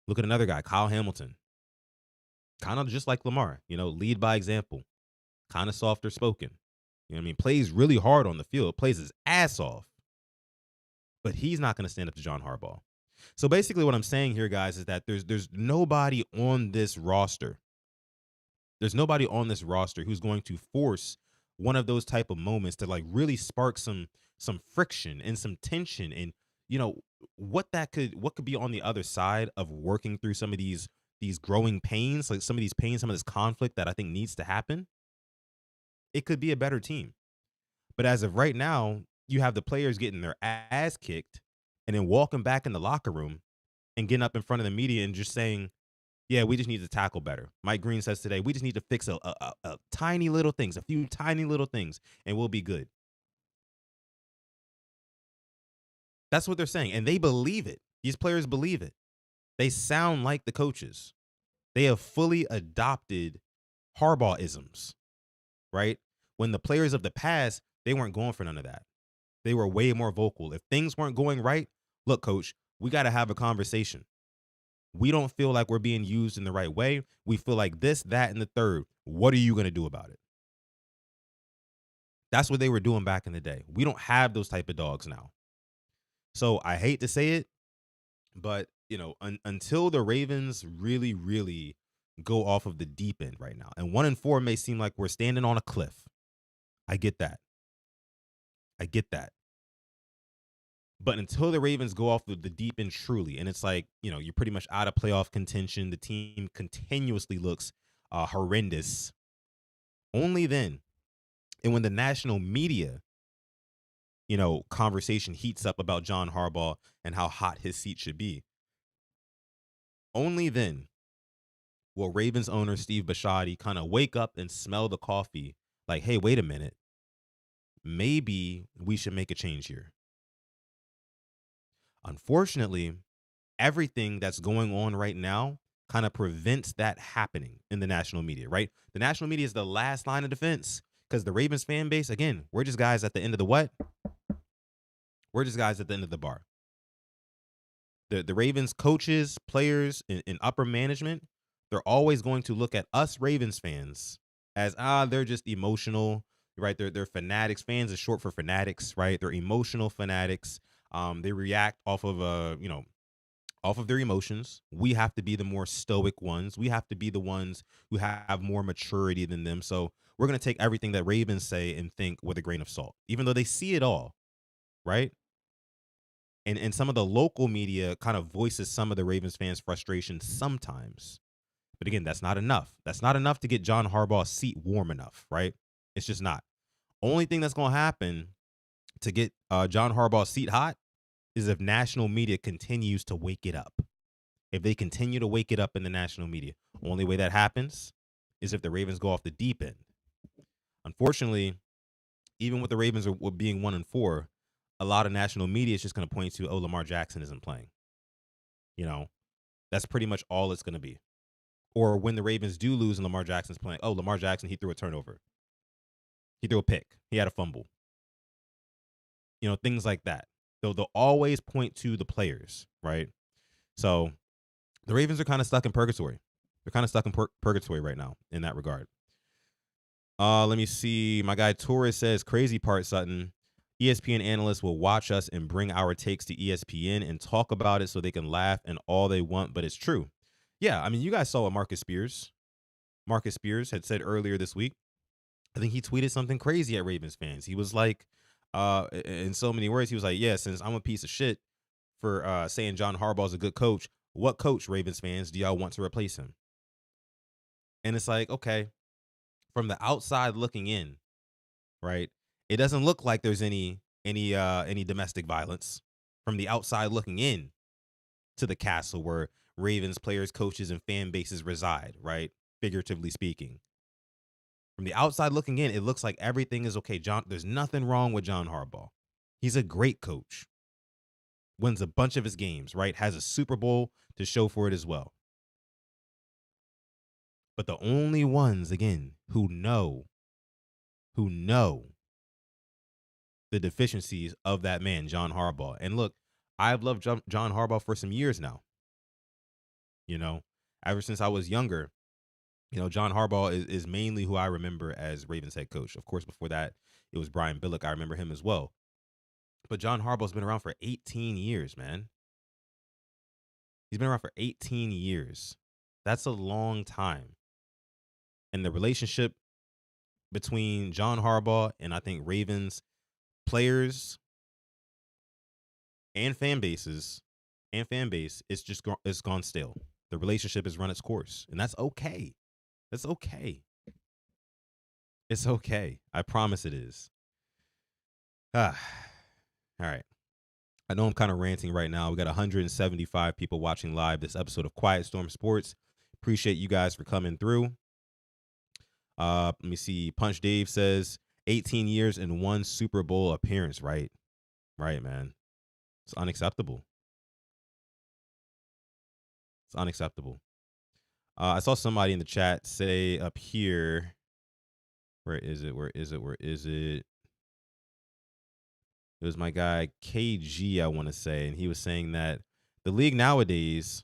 Look at another guy, Kyle Hamilton. Kind of just like Lamar, lead by example. Kind of softer spoken. You know what I mean? Plays really hard on the field, plays his ass off. But he's not going to stand up to John Harbaugh. So basically what I'm saying here, guys, is that there's nobody on this roster. There's nobody on this roster who's going to force one of those type of moments to like really spark some friction and some tension, and you know what could be on the other side of working through some of these growing pains, like some of these pains, some of this conflict that I think needs to happen. It could be a better team. But as of right now, you have the players getting their ass kicked and then walking back in the locker room and getting up in front of the media and just saying, yeah, we just need to tackle better. Mike Green says today, we just need to fix a tiny little things, a few tiny little things, and we'll be good. That's what they're saying. And they believe it. These players believe it. They sound like the coaches. They have fully adopted Harbaugh-isms, right? When the players of the past, they weren't going for none of that. They were way more vocal. If things weren't going right, look, coach, we got to have a conversation. We don't feel like we're being used in the right way. We feel like this, that, and the third. What are you going to do about it? That's what they were doing back in the day. We don't have those type of dogs now. So I hate to say it, but until the Ravens really, really go off of the deep end right now, and 1-4 may seem like we're standing on a cliff. I get that. I get that. But until the Ravens go off the deep end truly, and it's like, you're pretty much out of playoff contention, the team continuously looks horrendous. Only then, and when the national media, conversation heats up about John Harbaugh and how hot his seat should be, only then will Ravens owner Steve Bisciotti kind of wake up and smell the coffee like, hey, wait a minute. Maybe we should make a change here. Unfortunately, everything that's going on right now kind of prevents that happening in the national media, right? The national media is the last line of defense because the Ravens fan base, again, we're just guys at the end of the what? We're just guys at the end of the bar. The Ravens coaches, players, and upper management, they're always going to look at us Ravens fans as, they're just emotional, right? They're fanatics. Fans is short for fanatics, right? They're emotional fanatics. They react off of off of their emotions. We have to be the more stoic ones. We have to be the ones who have more maturity than them. So we're going to take everything that Ravens say and think with a grain of salt, even though they see it all, right? And some of the local media kind of voices some of the Ravens fans' frustration sometimes. But again, that's not enough. That's not enough to get John Harbaugh's seat warm enough, right? It's just not. Only thing that's going to happen to get John Harbaugh's seat hot is if national media continues to wake it up. If they continue to wake it up in the national media. Only way that happens is if the Ravens go off the deep end. Unfortunately, even with the Ravens being 1-4, a lot of national media is just going to point to, oh, Lamar Jackson isn't playing. That's pretty much all it's going to be. Or when the Ravens do lose and Lamar Jackson's playing, oh, Lamar Jackson, he threw a turnover. He threw a pick. He had a fumble. Things like that. They'll always point to the players, right? So the Ravens are kind of stuck in purgatory. They're kind of stuck in purgatory right now in that regard. Let me see. My guy Torres says, crazy part, Sutton. ESPN analysts will watch us and bring our takes to ESPN and talk about it so they can laugh and all they want, but it's true. Yeah, I mean, you guys saw what Marcus Spears had said earlier this week. I think he tweeted something crazy at Ravens fans. He was like, in so many words, he was like, yeah, since I'm a piece of shit for saying John Harbaugh's a good coach, what coach, Ravens fans, do y'all want to replace him? And it's like, okay, from the outside looking in, right? It doesn't look like there's any domestic violence from the outside looking in to the castle where Ravens players, coaches, and fan bases reside, right? Figuratively speaking. From the outside looking in, it looks like everything is okay. There's nothing wrong with John Harbaugh. He's a great coach. Wins a bunch of his games, right? Has a Super Bowl to show for it as well. But the only ones, again, who know the deficiencies of that man, John Harbaugh. And look, I've loved John Harbaugh for some years now. Ever since I was younger, John Harbaugh is mainly who I remember as Ravens head coach. Of course, before that, it was Brian Billick. I remember him as well. But John Harbaugh's been around for 18 years, man. He's been around for 18 years. That's a long time. And the relationship between John Harbaugh and I think Ravens players and fan bases and fan base it's gone stale. The relationship has run its course, and that's okay. That's okay. It's okay. I promise it is. All right. I know I'm kind of ranting right now. We got 175 people watching live this episode of Quiet Storm Sports. Appreciate you guys for coming through. Let me see. Punch Dave says 18 years and 1 Super Bowl appearance. Right, man. It's unacceptable. It's unacceptable. I saw somebody in the chat say up here. Where is it? It was my guy KG, I want to say, and he was saying that the league nowadays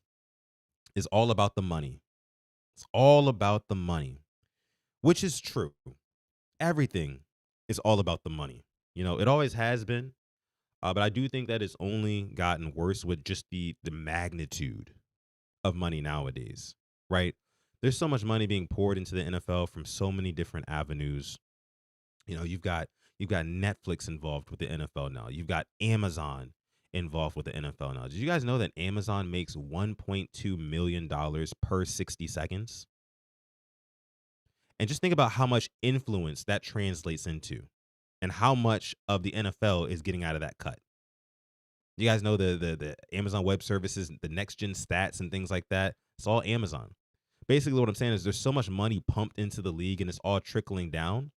is all about the money. It's all about the money, which is true. Everything is all about the money. It always has been, but I do think that it's only gotten worse with just the magnitude of money nowadays, right? There's so much money being poured into the NFL from so many different avenues. You've got Netflix involved with the NFL now. You've got Amazon involved with the NFL now. Did you guys know that Amazon makes $1.2 million per 60 seconds? And just think about how much influence that translates into and how much of the NFL is getting out of that cut. You guys know the Amazon Web Services, the next gen stats and things like that. It's all Amazon. Basically, what I'm saying is there's so much money pumped into the league and it's all trickling down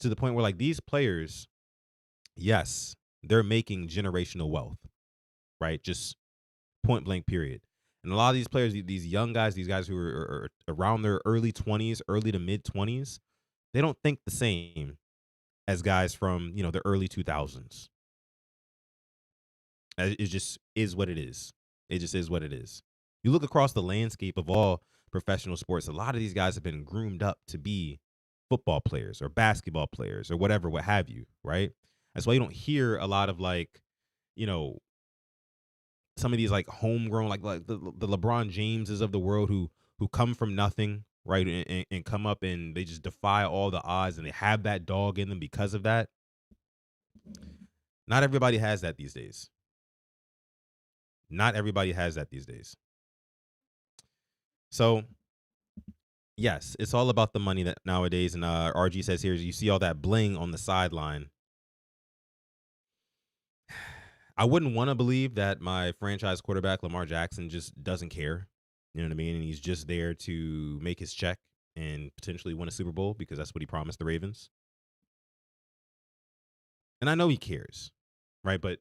to the point where like these players, yes, they're making generational wealth, right? Just point blank period. And a lot of these players, these young guys, these guys who are around their early 20s, early to mid 20s, they don't think the same as guys from, the early 2000s. It just is what it is. It just is what it is. You look across the landscape of all professional sports, a lot of these guys have been groomed up to be football players or basketball players or whatever, what have you, right? That's why you don't hear a lot of like, some of these like homegrown, like the LeBron Jameses of the world who come from nothing, right, and come up and they just defy all the odds and they have that dog in them because of that. Not everybody has that these days. Not everybody has that these days. So, yes, it's all about the money that nowadays. And RG says here, you see all that bling on the sideline. I wouldn't want to believe that my franchise quarterback, Lamar Jackson, just doesn't care. You know what I mean? And he's just there to make his check and potentially win a Super Bowl because that's what he promised the Ravens. And I know he cares, right? But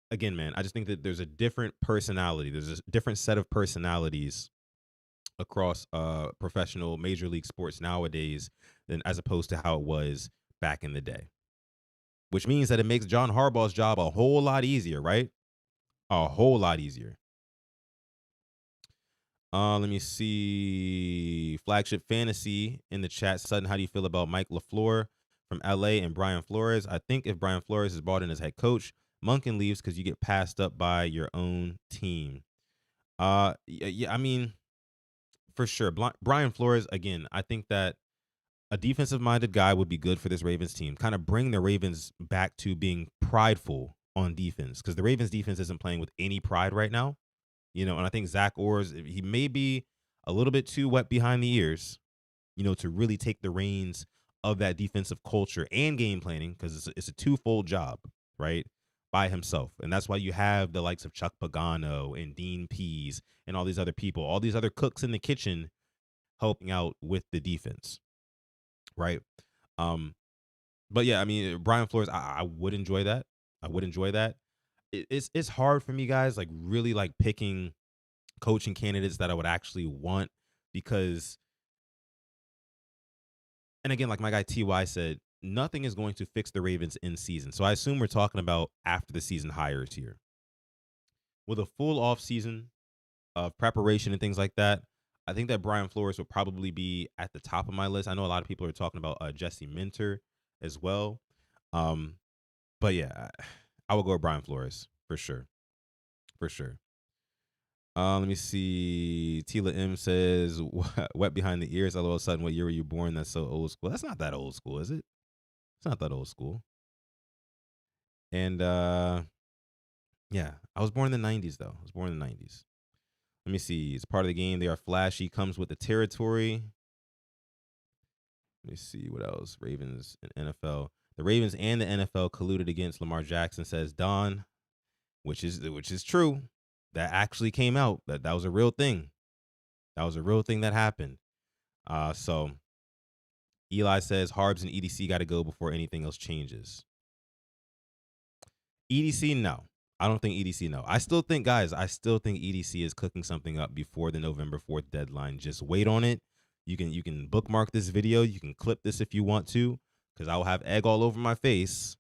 again, man, I just think that there's a different personality. There's a different set of personalities across professional major league sports nowadays than as opposed to how it was back in the day. Which means that it makes John Harbaugh's job a whole lot easier, right? A whole lot easier. Let me see. Flagship Fantasy in the chat. Sudden, how do you feel about Mike LaFleur from LA and Brian Flores? I think if Brian Flores is brought in as head coach, Monken leaves because you get passed up by your own team. Yeah, I mean, for sure. Brian Flores, again, I think that a defensive-minded guy would be good for this Ravens team. Kind of bring the Ravens back to being prideful on defense because the Ravens defense isn't playing with any pride right now. And I think Zach Orrs, he may be a little bit too wet behind the ears, to really take the reins of that defensive culture and game planning because it's a twofold job, right, by himself. And that's why you have the likes of Chuck Pagano and Dean Pease and all these other people, all these other cooks in the kitchen helping out with the defense, right? But yeah, I mean, Brian Flores, I would enjoy that. I would enjoy that. It's hard for me, guys, like really like picking coaching candidates that I would actually want because, and again, like my guy TY said, nothing is going to fix the Ravens in season. So I assume we're talking about after the season hires here. With a full off season of preparation and things like that, I think that Brian Flores will probably be at the top of my list. I know a lot of people are talking about Jesse Minter as well. But yeah, I will go with Brian Flores for sure. For sure. Let me see. Tila M says, wet behind the ears. All of a sudden, what year were you born? That's so old school. That's not that old school, is it? It's not that old school. And yeah, I was born in the 90s, though. I was born in the 90s. Let me see. It's part of the game. They are flashy. Comes with the territory. Let me see what else. Ravens and NFL. The Ravens and the NFL colluded against Lamar Jackson, says Don, which is true. That actually came out. That was a real thing. That was a real thing that happened. So Eli says Harbs and EDC got to go before anything else changes. EDC, no. I don't think EDC, no. I still think EDC is cooking something up before the November 4th deadline. Just wait on it. You can bookmark this video. You can clip this if you want to, because I will have egg all over my face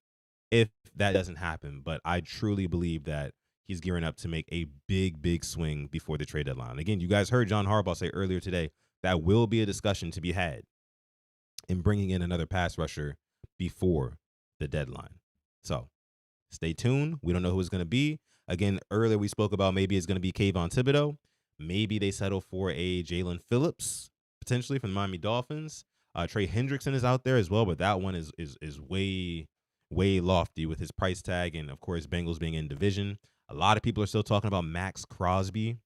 if that doesn't happen. But I truly believe that he's gearing up to make a big swing before the trade deadline. Again, you guys heard John Harbaugh say earlier today that will be a discussion to be had in bringing in another pass rusher before the deadline. So stay tuned. We don't know who it's going to be. Again, earlier we spoke about maybe it's going to be Kayvon Thibodeau. Maybe they settle for a Jalen Phillips, potentially from the Miami Dolphins. Trey Hendrickson is out there as well, but that one is way lofty with his price tag, and of course Bengals being in division. A lot of people are still talking about Max Crosby.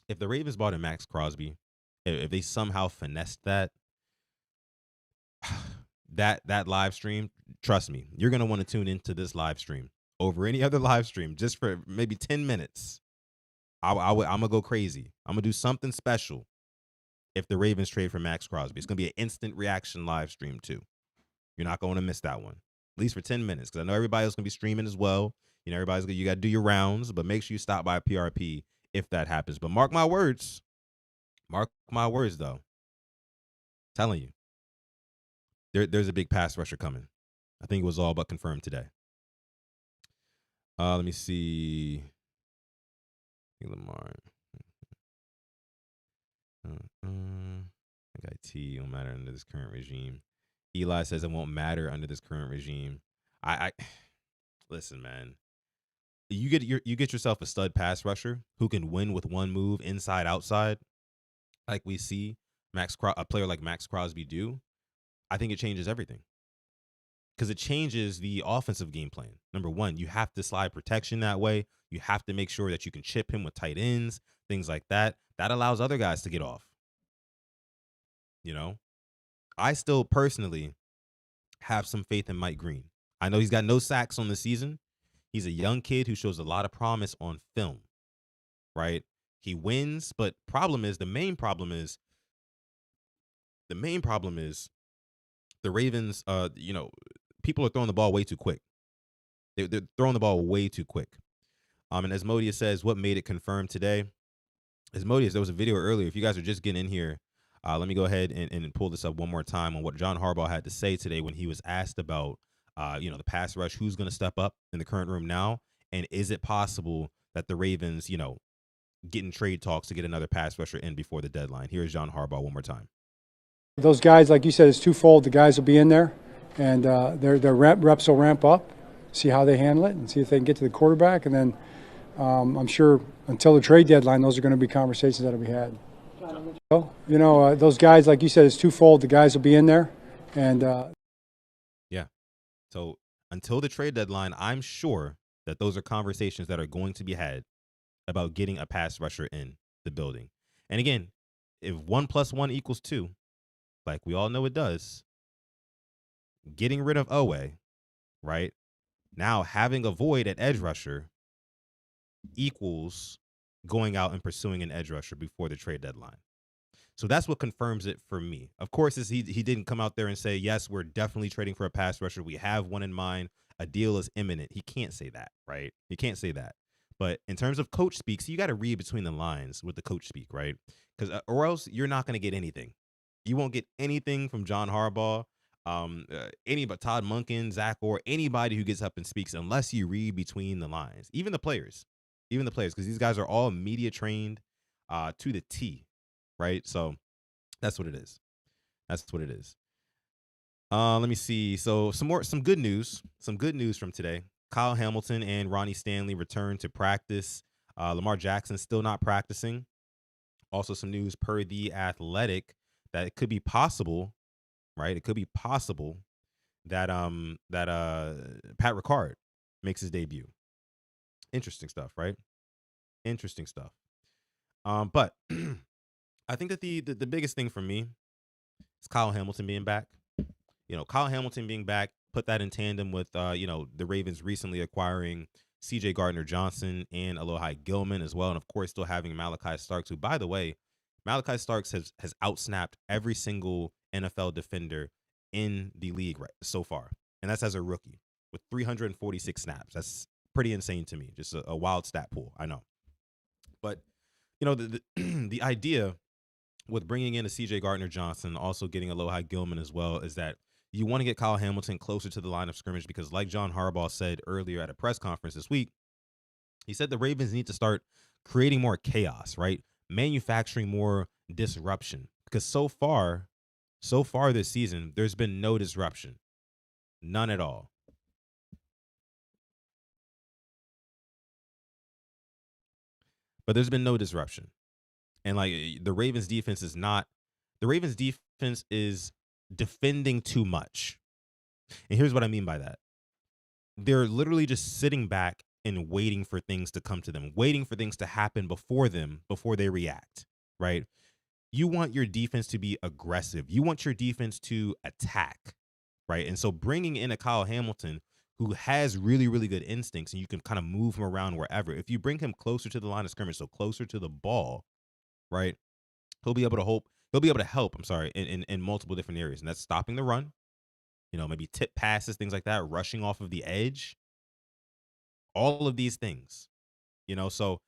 If the Ravens bought in Max Crosby, if they somehow finessed that live stream, trust me, you're going to want to tune into this live stream over any other live stream just for maybe 10 minutes. I'm going to go crazy. I'm going to do something special if the Ravens trade for Max Crosby. It's going to be an instant reaction live stream too. You're not going to miss that one, at least for 10 minutes, because I know everybody else going to be streaming as well. You know, you got to do your rounds, but make sure you stop by PRP if that happens. But mark my words, though. I'm telling you. There's a big pass rusher coming. I think it was all but confirmed today. Let me see. Lamar. IT won't matter under this current regime. Eli says it won't matter under this current regime. I listen, man. You get yourself a stud pass rusher who can win with one move inside outside, like we see a player like Max Crosby do. I think it changes everything, because it changes the offensive game plan. Number one, you have to slide protection that way. You have to make sure that you can chip him with tight ends, things like that. That allows other guys to get off. You know, I still personally have some faith in Mike Green. I know he's got no sacks on the season. He's a young kid who shows a lot of promise on film, right? He wins, but the main problem is the Ravens, people are throwing the ball way too quick. They're throwing the ball way too quick. And Asmodeus says, what made it confirmed today? Asmodeus, there was a video earlier. If you guys are just getting in here, let me go ahead and pull this up one more time on what John Harbaugh had to say today when he was asked about, the pass rush, who's going to step up in the current room now, and is it possible that the Ravens, get in trade talks to get another pass rusher in before the deadline? Here's John Harbaugh one more time. Those guys, like you said, it's twofold. The guys will be in there, and their reps will ramp up, see how they handle it, and see if they can get to the quarterback. And then I'm sure until the trade deadline, those are going to be conversations that will be had. Those guys, like you said, it's twofold. The guys will be in there, and yeah. So until the trade deadline, I'm sure that those are conversations that are going to be had about getting a pass rusher in the building. And again, if 1 + 1 = 2, like we all know it does, getting rid of Owe, right? Now having a void at edge rusher equals going out and pursuing an edge rusher before the trade deadline. So that's what confirms it for me. Of course, he didn't come out there and say, yes, we're definitely trading for a pass rusher. We have one in mind. A deal is imminent. He can't say that, right? He can't say that. But in terms of coach speak, so you got to read between the lines with the coach speak, right? Because or else you're not going to get anything. You won't get anything from John Harbaugh, but Todd Monken, Zach Orr, anybody who gets up and speaks, unless you read between the lines. Even the players, because these guys are all media trained to the T, right? So that's what it is. Let me see. So some good news from today. Kyle Hamilton and Ronnie Stanley returned to practice. Lamar Jackson still not practicing. Also, some news per The Athletic that it could be possible, right? It could be possible that Pat Ricard makes his debut. Interesting stuff, right? Interesting stuff. But I think that the biggest thing for me is Kyle Hamilton being back. Kyle Hamilton being back, put that in tandem with the Ravens recently acquiring CJ Gardner-Johnson and Alohi Gilman as well, and of course still having Malachi Starks, who, by the way, Malachi Starks has outsnapped every single NFL defender in the league so far, and that's as a rookie with 346 snaps. That's pretty insane to me. Just a wild stat pool, I know. But the idea with bringing in a CJ Gardner-Johnson, also getting Alohi Gilman as well, is that you want to get Kyle Hamilton closer to the line of scrimmage because, like John Harbaugh said earlier at a press conference this week, he said the Ravens need to start creating more chaos, right? Manufacturing more disruption. Because so far this season, there's been no disruption. None at all. But there's been no disruption. And like the Ravens defense is defending too much. And here's what I mean by that. They're literally just sitting back and waiting for things to come to them, waiting for things to happen before they react, right? You want your defense to be aggressive. You want your defense to attack, right? And so bringing in a Kyle Hamilton who has really, really good instincts and you can kind of move him around wherever. If you bring him closer to the line of scrimmage, so closer to the ball, right? He'll be able to help, in multiple different areas. And that's stopping the run, maybe tip passes, things like that, rushing off of the edge, all of these things, so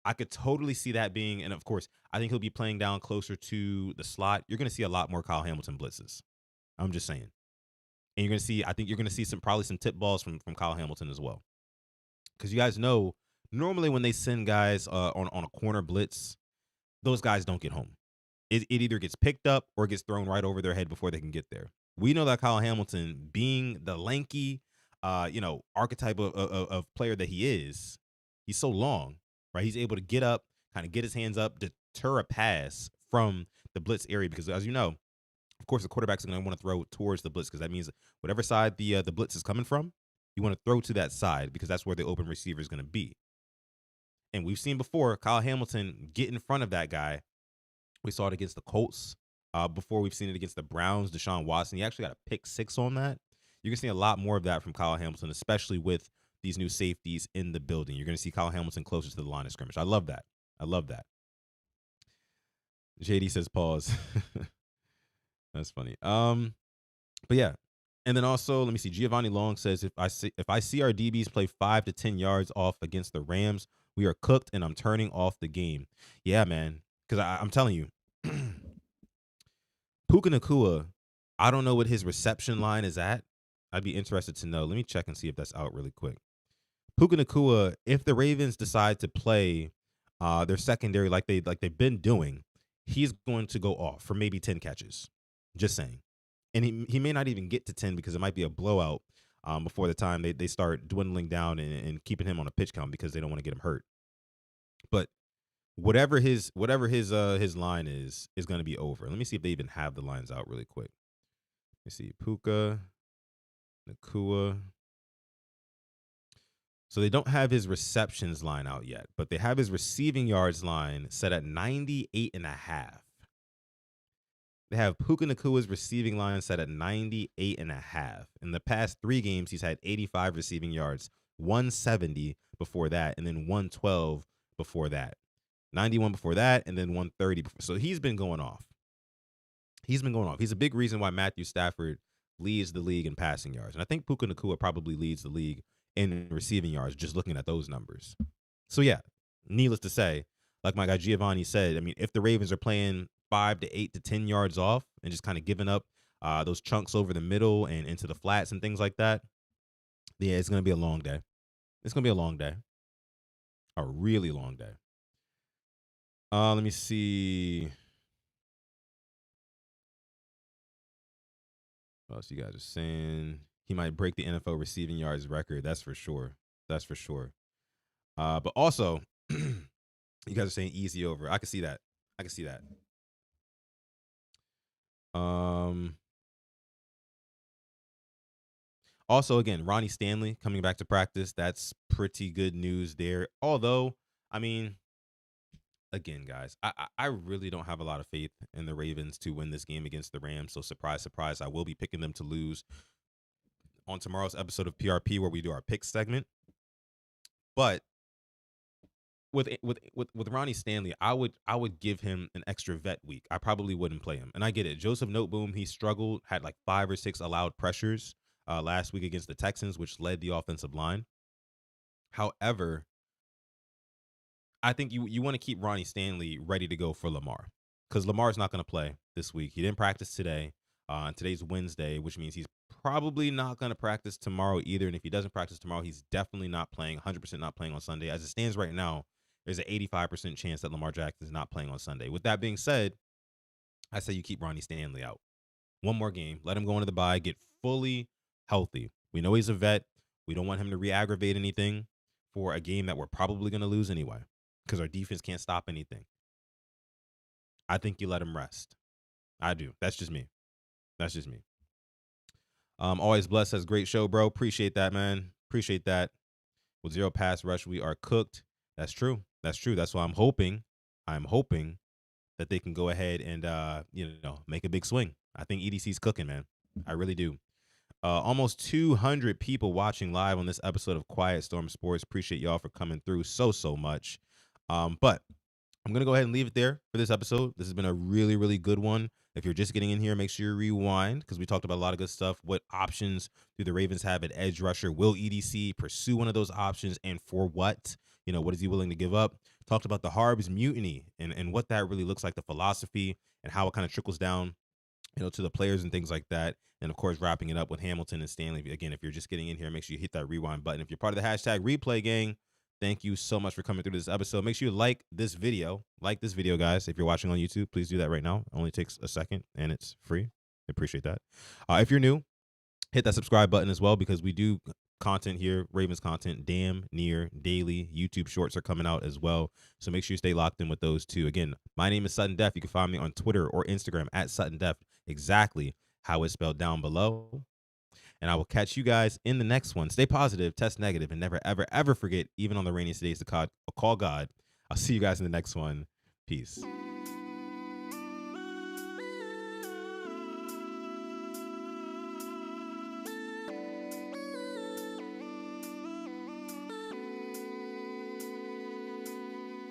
I could totally see that being, and of course, I think he'll be playing down closer to the slot. You're going to see a lot more Kyle Hamilton blitzes. I'm just saying. And I think you're going to see probably some tip balls from Kyle Hamilton as well. Because you guys know, normally when they send guys on a corner blitz, those guys don't get home. It either gets picked up or gets thrown right over their head before they can get there. We know that Kyle Hamilton, being the lanky, archetype of player that he is, he's so long, right? He's able to get up, kind of get his hands up, deter a pass from the blitz area. Because as you know, of course, the quarterback's going to want to throw towards the blitz because that means whatever side the blitz is coming from, you want to throw to that side because that's where the open receiver is going to be. And we've seen before Kyle Hamilton get in front of that guy. We saw it against the Colts. Before we've seen it against the Browns, Deshaun Watson. He actually got a pick 6 on that. You're going to see a lot more of that from Kyle Hamilton, especially with these new safeties in the building. You're going to see Kyle Hamilton closer to the line of scrimmage. I love that. JD says pause. That's funny. But yeah. And then also, let me see. Giovanni Long says, if I see our DBs play 5 to 10 yards off against the Rams, we are cooked and I'm turning off the game. Yeah, man. Because I'm telling you, Puka Nacua, I don't know what his reception line is at. I'd be interested to know. Let me check and see if that's out really quick. Puka Nacua, if the Ravens decide to play their secondary like they've been doing, he's going to go off for maybe 10 catches. Just saying. And he may not even get to 10 because it might be a blowout before the time they start dwindling down and keeping him on a pitch count because they don't want to get him hurt. But whatever his line is going to be over. Let me see if they even have the lines out really quick. Let me see. Puka Nacua. So they don't have his receptions line out yet, but they have his receiving yards line set at 98.5. They have Puka Nacua's receiving line set at 98.5. In the past 3 games, he's had 85 receiving yards, 170 before that, and then 112 before that. 91 before that, and then 130 before. So he's been going off. He's a big reason why Matthew Stafford leads the league in passing yards. And I think Puka Nacua probably leads the league in receiving yards, just looking at those numbers. So yeah, needless to say, like my guy Giovanni said, I mean, if the Ravens are playing 5 to 8 to 10 yards off and just kind of giving up those chunks over the middle and into the flats and things like that, yeah, it's going to be a long day. It's going to be a long day. A really long day. Let me see. What else you guys are saying? He might break the NFL receiving yards record. That's for sure. But also, You guys are saying easy over. I can see that. I can see that. Also, again, Ronnie Stanley coming back to practice. That's pretty good news there. Although, I mean, again, guys, I really don't have a lot of faith in the Ravens to win this game against the Rams. So surprise, surprise, I will be picking them to lose on tomorrow's episode of PRP where we do our pick segment. But with Ronnie Stanley, I would give him an extra vet week. I probably wouldn't play him. And I get it. Joseph Noteboom, he struggled, had like 5 or 6 allowed pressures last week against the Texans, which led the offensive line. However, I think you want to keep Ronnie Stanley ready to go for Lamar, because Lamar's not going to play this week. He didn't practice today. And today's Wednesday, which means he's probably not going to practice tomorrow either. And if he doesn't practice tomorrow, he's definitely not playing, 100% not playing on Sunday. As it stands right now, there's an 85% chance that Lamar Jackson is not playing on Sunday. With that being said, I say you keep Ronnie Stanley out. One more game. Let him go into the bye, get fully healthy. We know he's a vet. We don't want him to re-aggravate anything for a game that we're probably going to lose anyway, because our defense can't stop anything. I think you let him rest. I do. That's just me. That's just me. Always Blessed says, great show, bro. Appreciate that, man. Appreciate that. With 0 pass rush, we are cooked. That's true. That's true. That's why I'm hoping that they can go ahead and make a big swing. I think EDC's cooking, man. I really do. Almost 200 people watching live on this episode of Quiet Storm Sports. Appreciate y'all for coming through so much. But I'm going to go ahead and leave it there for this episode. This has been a really, really good one. If you're just getting in here, make sure you rewind, because we talked about a lot of good stuff. What options do the Ravens have at edge rusher? Will EDC pursue one of those options, and for what? What is he willing to give up? Talked about the Harb's mutiny and what that really looks like, the philosophy, and how it kind of trickles down, to the players and things like that. And of course, wrapping it up with Hamilton and Stanley. Again, if you're just getting in here, make sure you hit that rewind button. If you're part of the hashtag replay gang, thank you so much for coming through this episode. Make sure you like this video. Like this video, guys. If you're watching on YouTube, please do that right now. It only takes a second, and it's free. I appreciate that. If you're new, hit that subscribe button as well, because we do content here, Ravens content, damn near daily. YouTube shorts are coming out as well, so make sure you stay locked in with those too. Again, my name is Sutton Def. You can find me on Twitter or Instagram at Sutton Def, exactly how it's spelled down below. And I will catch you guys in the next one. Stay positive, test negative, and never, ever, ever forget, even on the rainiest days, to call God. I'll see you guys in the next one. Peace.